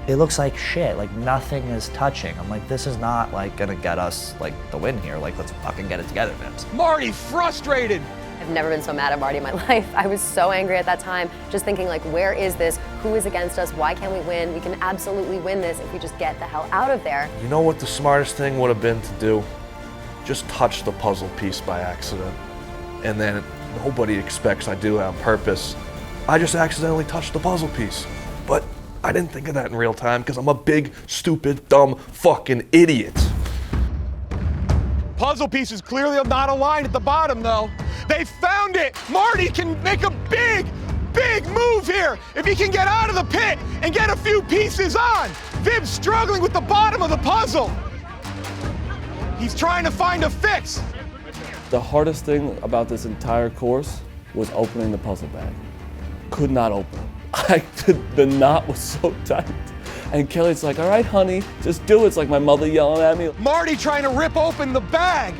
It looks like shit, like nothing is touching. I'm like, this is not like gonna get us like the win here. Like, let's fucking get it together, Vibs. Marty frustrated. I've never been so mad at Marty in my life. I was so angry at that time, just thinking like, where is this? Who is against us? Why can't we win? We can absolutely win this if we just get the hell out of there. You know what the smartest thing would have been to do? Just touch the puzzle piece by accident. And then nobody expects I do it on purpose. I just accidentally touched the puzzle piece. But I didn't think of that in real time because I'm a big, stupid, dumb, fucking idiot. Puzzle piece is clearly not aligned at the bottom, though. They found it. Marty can make a big, big move here if he can get out of the pit and get a few pieces on. Vib's struggling with the bottom of the puzzle. He's trying to find a fix. The hardest thing about this entire course was opening the puzzle bag. Could not open it. The knot was so tight. And Kelly's like, all right, honey, just do it. It's like my mother yelling at me. Marty trying to rip open the bag.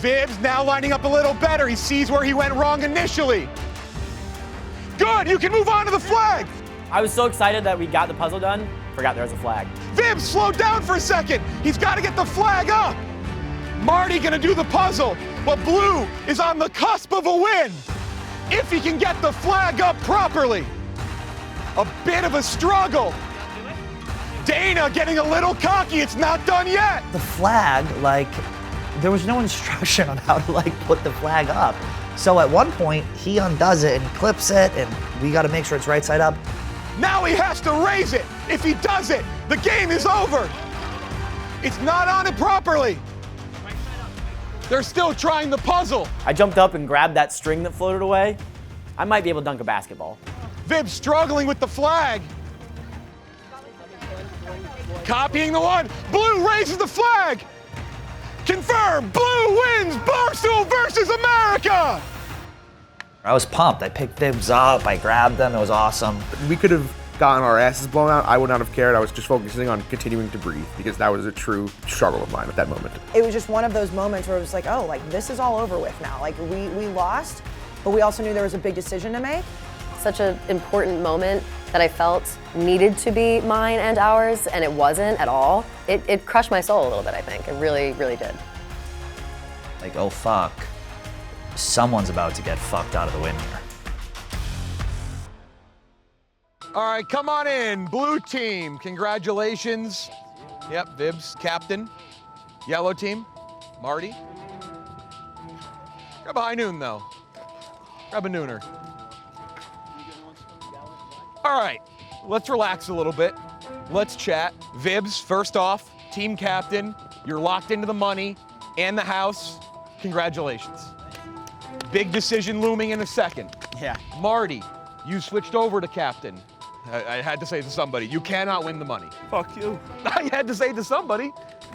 Vibs now lining up a little better. He sees where he went wrong initially. Good, you can move on to the flag. I was so excited that we got the puzzle done, forgot there was a flag. Vibs slowed down for a second. He's got to get the flag up. Marty gonna do the puzzle, but blue is on the cusp of a win. If he can get the flag up properly. A bit of a struggle. Dana getting a little cocky, it's not done yet. The flag, like, there was no instruction on how to like put the flag up. So at one point, he undoes it and clips it, and we gotta make sure it's right side up. Now he has to raise it. If he does it, the game is over. It's not on it properly. They're still trying the puzzle. I jumped up and grabbed that string that floated away. I might be able to dunk a basketball. Vibs struggling with the flag. Copying the one. Blue raises the flag. Confirmed. Blue wins Barstool Versus America. I was pumped. I picked Vibs up. I grabbed them. It was awesome. We could have gotten our asses blown out. I would not have cared. I was just focusing on continuing to breathe because that was a true struggle of mine at that moment. It was just one of those moments where it was like, oh, like this is all over with now. Like we lost, but we also knew there was a big decision to make. Such an important moment that I felt needed to be mine and ours, and it wasn't at all. It crushed my soul a little bit, I think. It really, really did. Like, oh fuck, someone's about to get fucked out of the win here. All right, come on in. Blue team, congratulations. Yep, Vibs, captain. Yellow team, Marty. Grab a high noon, though. Grab a nooner. All right, let's relax a little bit. Let's chat. Vibs, first off, team captain. You're locked into the money and the house. Congratulations. Big decision looming in a second. Yeah. Marty, you switched over to captain. I had to say to somebody, you cannot win the money. Fuck you. I had to say to somebody.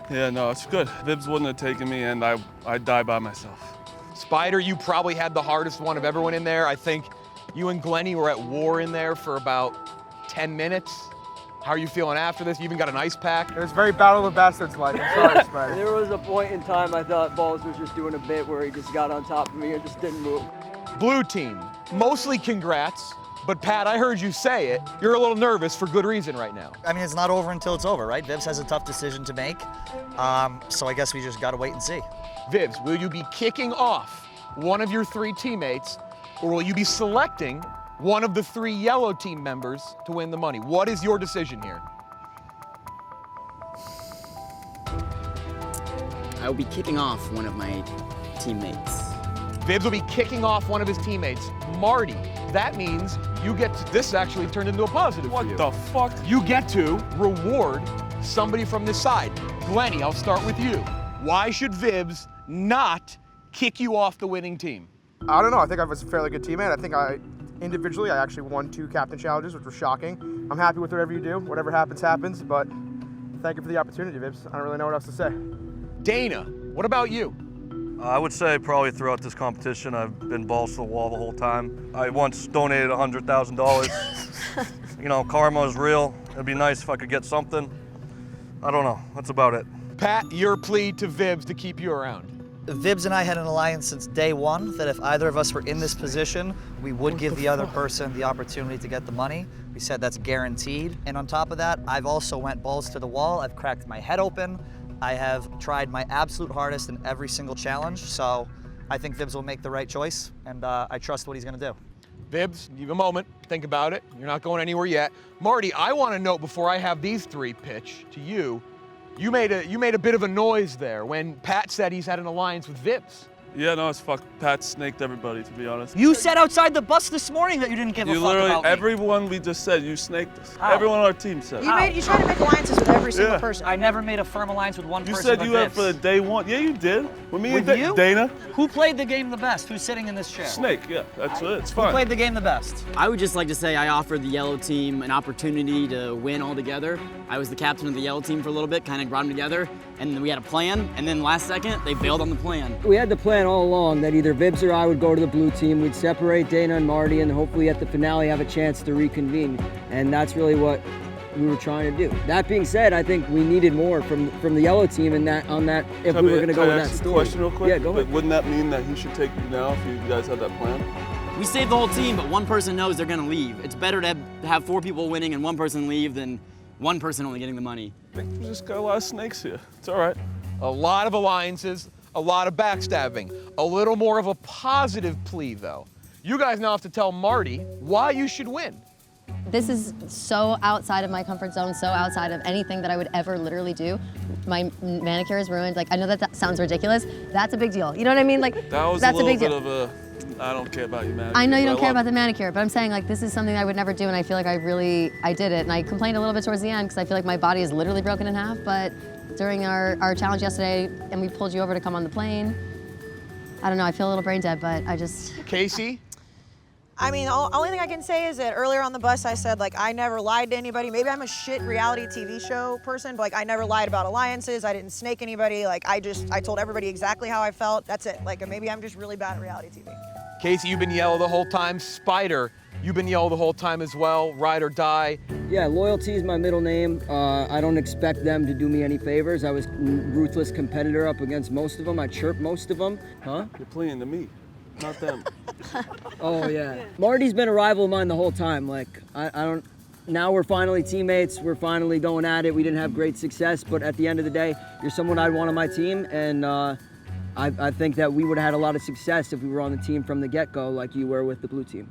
Yeah, no, it's good. Vibs wouldn't have taken me, and I'd die by myself. Spider, you probably had the hardest one of everyone in there. I think you and Glennie were at war in there for about 10 minutes. How are you feeling after this? You even got an ice pack. It was very Battle of the Bastards-like. I'm sorry, Spider. There was a point in time I thought Balls was just doing a bit where he just got on top of me and just didn't move. Blue team, mostly congrats. But Pat, I heard you say it. You're a little nervous for good reason right now. I mean, it's not over until it's over, right? Vibs has a tough decision to make. So I guess we just gotta wait and see. Vibs, will you be kicking off one of your 3 teammates, or will you be selecting one of the 3 yellow team members to win the money? What is your decision here? I will be kicking off one of my teammates. Vibs will be kicking off one of his teammates, Marty. That means you get to, this actually turned into a positive for you. What the fuck? You get to reward somebody from this side. Glenny, I'll start with you. Why should Vibs not kick you off the winning team? I don't know. I think I was a fairly good teammate. I think individually, I actually won 2 captain challenges, which was shocking. I'm happy with whatever you do. Whatever happens, happens. But thank you for the opportunity, Vibs. I don't really know what else to say. Dana, what about you? I would say probably throughout this competition, I've been balls to the wall the whole time. I once donated $100,000. You know, karma is real. It'd be nice if I could get something. I don't know. That's about it. Pat, your plea to Vibs to keep you around. Vibs and I had an alliance since day one that if either of us were in this position, we would give the other person the opportunity to get the money. We said that's guaranteed. And on top of that, I've also went balls to the wall. I've cracked my head open. I have tried my absolute hardest in every single challenge. So I think Vibs will make the right choice, and I trust what he's gonna do. Vibs, give a moment, think about it. You're not going anywhere yet. Marty, I want to note before I have these 3 pitch to you, you made a bit of a noise there when Pat said he's had an alliance with Vibs. Yeah, no, it's fuck. Pat snaked everybody, to be honest. You said outside the bus this morning that you didn't give a fuck about me. Everyone we just said, you snaked us. How? Everyone on our team said. You tried to make alliances with every single person. I never made a firm alliance with one You person. said you but had for the Vibs. day one. Yeah, you did. With me With and you? Dana. Who played the game the best? Who's sitting in this chair? Snake, yeah, that's it. It's Who fine. played the game the best? I would just like to say I offered the yellow team an opportunity to win all together. I was the captain of the yellow team for a little bit, kind of brought them together, and then we had a plan, and then last second, they bailed on the plan. We had the plan all along that either Vibs or I would go to the blue team, we'd separate Dana and Marty, and hopefully at the finale have a chance to reconvene. And that's really what we were trying to do. That being said, I think we needed more from the yellow team in that if we were going to go with that story. Question real quick? Yeah, go ahead. But wouldn't that mean that he should take you now if you guys had that plan? We saved the whole team, but one person knows they're gonna leave. It's better to have 4 people winning and one person leave than one person only getting the money. I think we just got a lot of snakes here. It's all right. A lot of alliances, a lot of backstabbing. A little more of a positive plea, though. You guys now have to tell Marty why you should win. This is so outside of my comfort zone, so outside of anything that I would ever literally do. My manicure is ruined. Like, I know that sounds ridiculous. That's a big deal. You know what I mean? Like, That was that's a a big little deal. bit of a, I don't care about your manicure. I know you but don't care love about the manicure, but I'm saying like this is something I would never do, and I feel like I did it. And I complained a little bit towards the end because I feel like my body is literally broken in half. But during our challenge yesterday, and we pulled you over to come on the plane, I don't know, I feel a little brain dead, but I just... Casey? I mean, the only thing I can say is that earlier on the bus I said, like, I never lied to anybody. Maybe I'm a shit reality TV show person, but like, I never lied about alliances. I didn't snake anybody. Like, I told everybody exactly how I felt. That's it. Like, maybe I'm just really bad at reality TV. Casey, you've been yellow the whole time. Spider, you've been yellow the whole time as well. Ride or die. Yeah, loyalty is my middle name. I don't expect them to do me any favors. I was a ruthless competitor up against most of them. I chirped most of them. Huh? You're playing to me, not them. Oh yeah. Marty's been a rival of mine the whole time. Like, I don't, now we're finally teammates. We're finally going at it. We didn't have great success, but at the end of the day, you're someone I'd want on my team, and I think that we would have had a lot of success if we were on the team from the get-go like you were with the blue team.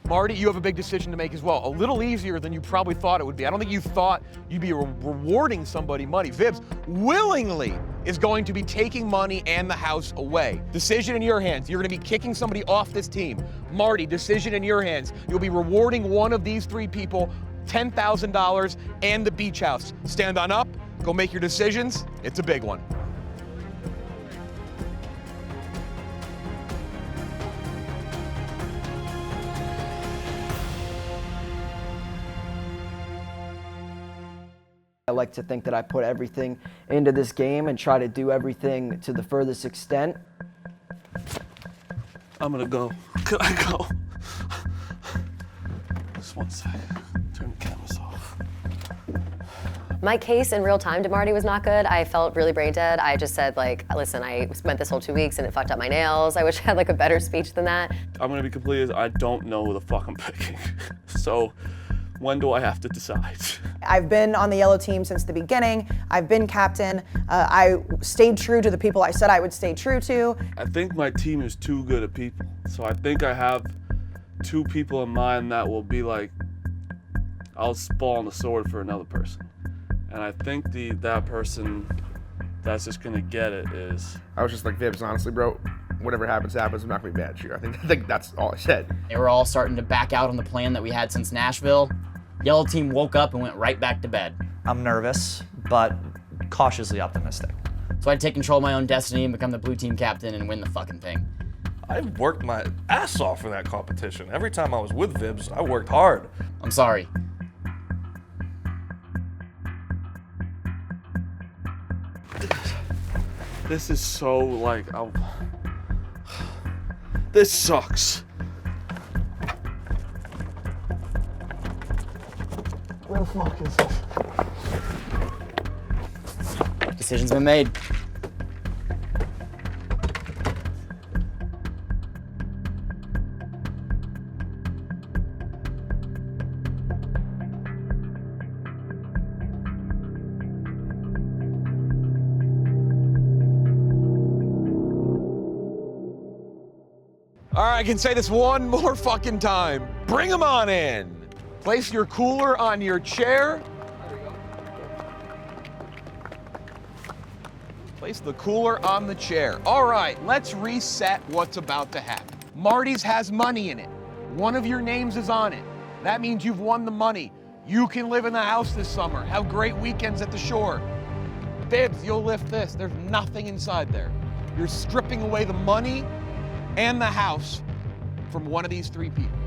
Marty, you have a big decision to make as well. A little easier than you probably thought it would be. I don't think you thought you'd be rewarding somebody money. Vibs willingly is going to be taking money and the house away. Decision in your hands. You're going to be kicking somebody off this team. Marty, decision in your hands. You'll be rewarding one of these 3 people $10,000 and the beach house. Stand on up, go make your decisions. It's a big one. I like to think that I put everything into this game and try to do everything to the furthest extent. I'm gonna go. Could I go? Just one second. Turn the cameras off. My case in real time to Marty was not good. I felt really brain dead. I just said like, listen, I spent this whole 2 weeks and it fucked up my nails. I wish I had like a better speech than that. I'm gonna be completely honest, I don't know who the fuck I'm picking. So, when do I have to decide? I've been on the yellow team since the beginning. I've been captain. I stayed true to the people I said I would stay true to. I think my team is too good at people. So I think I have 2 people in mind that will be like, I'll fall on the sword for another person. And I think that person that's just gonna get it is. I was just like, Vibs, honestly, bro, whatever happens, happens. I'm not gonna be mad at you. I think that's all I said. They were all starting to back out on the plan that we had since Nashville. Yellow team woke up and went right back to bed. I'm nervous, but cautiously optimistic. So I'd take control of my own destiny and become the blue team captain and win the fucking thing. I worked my ass off for that competition. Every time I was with Vibs, I worked hard. I'm sorry. This is so like, this sucks. Where the fuck is this? Decision's been made. All right, I can say this one more fucking time. Bring them on in. Place your cooler on your chair. Place the cooler on the chair. All right, let's reset what's about to happen. Marty's has money in it. One of your names is on it. That means you've won the money. You can live in the house this summer, have great weekends at the shore. Bibs, you'll lift this. There's nothing inside there. You're stripping away the money and the house from one of these three people.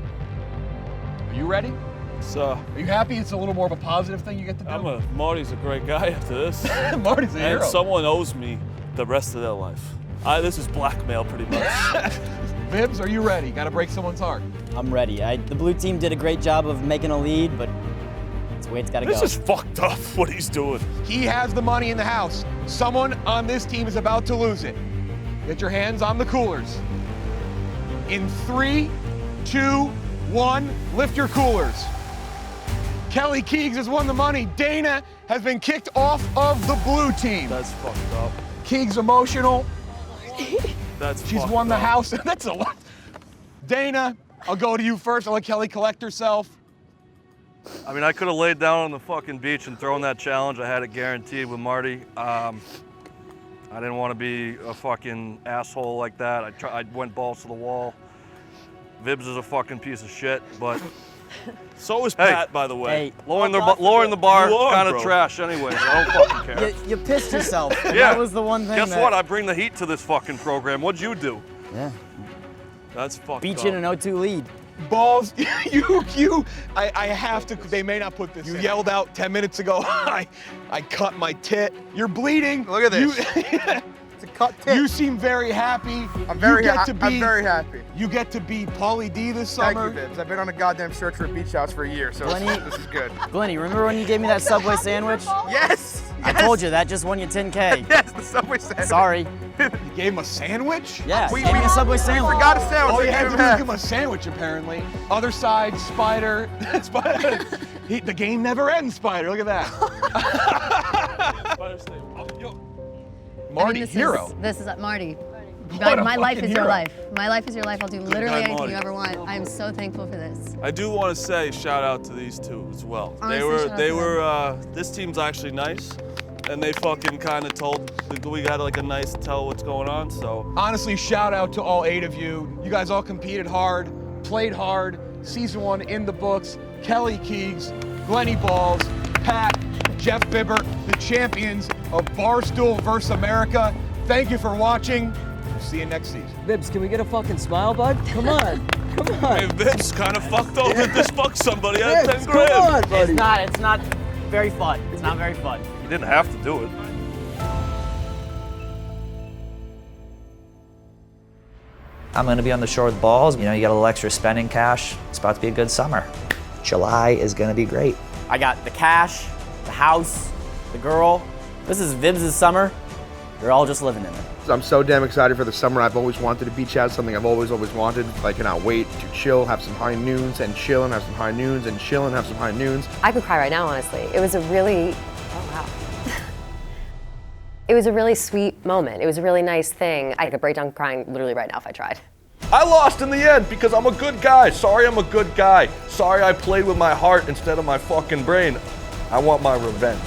Are you ready? So, are you happy it's a little more of a positive thing you get to do? Marty's a great guy after this. Marty's a hero. And someone owes me the rest of their life. This is blackmail pretty much. Vibs, are you ready? Got to break someone's heart. I'm ready. The blue team did a great job of making a lead, but that's the way it's got to go. This is fucked up what he's doing. He has the money in the house. Someone on this team is about to lose it. Get your hands on the coolers. In 3, 2, 1, lift your coolers. Kelly Keegs has won the money. Dana has been kicked off of the blue team. That's fucked up. Keegs emotional. That's She's fucked won the up. house. That's a lot. Dana, I'll go to you first. I'll let Kelly collect herself. I mean, I could have laid down on the fucking beach and thrown that challenge. I had it guaranteed with Marty. I didn't want to be a fucking asshole like that. I went balls to the wall. Vibs is a fucking piece of shit, but so is Pat, by the way. Hey, lowering the bar, You are, kind of bro. trash anyway. So I don't fucking care. You pissed yourself. Yeah. That was the one thing. Guess what? I bring the heat to this fucking program. What'd you do? Yeah. That's fucked Beat up. you in an 0-2 lead. Balls, I have to, they may not put this in. You yelled out 10 minutes ago, I cut my tit. You're bleeding. Look at this. It's a cut tit. You seem very happy. I'm very happy. I'm very happy. You get to be Pauly D this Thank summer. you, Vibs. I've been on a goddamn search for a beach house for a year, so this is good. Glenny, remember when you gave me that Subway sandwich? Yes! I told you that just won you 10K. Yes, the Subway sandwich. Sorry. You gave him a sandwich? Yeah, gave me a Subway sandwich. We forgot a sandwich. All you had to do was give him a sandwich, apparently. Other side, Spider. Spider. The game never ends, Spider. Look at that. Marty, hero. This is Marty. What a My life fucking is your hero. life. My life is your life. I'll do literally guy, anything Marty. you ever want. I am so thankful for this. I do want to say shout out to these two as well. Honestly, shout out to This team's actually nice, and they fucking kind of told, we got like a nice tell what's going on, so. Honestly, shout out to all 8 of you. You guys all competed hard, played hard. Season 1 in the books. Kelly Keegs, Glenny Balls, Pat, Jeff Bibber, the champions of Barstool Versus America. Thank you for watching. We'll see you next season. Vibs, can we get a fucking smile, bud? Come on. Come on. Hey, Vibs kind of fucked up that this fucked somebody out of 10 Vibs, grand. come on, buddy. It's not very fun. It's not very fun. You didn't have to do it. I'm going to be on the shore with balls. You know, you got a little extra spending cash. It's about to be a good summer. July is going to be great. I got the cash, the house, the girl. This is Vibs' summer. You're all just living in it. I'm so damn excited for the summer. I've always wanted a beach house, something I've always wanted. I cannot wait to chill, have some high noons and chill, and have some high noons and chill, and have some high noons. I could cry right now, honestly. It was a really, it was a really sweet moment. It was a really nice thing. I could break down crying literally right now if I tried. I lost in the end because I'm a good guy. Sorry I'm a good guy. Sorry I played with my heart instead of my fucking brain. I want my revenge.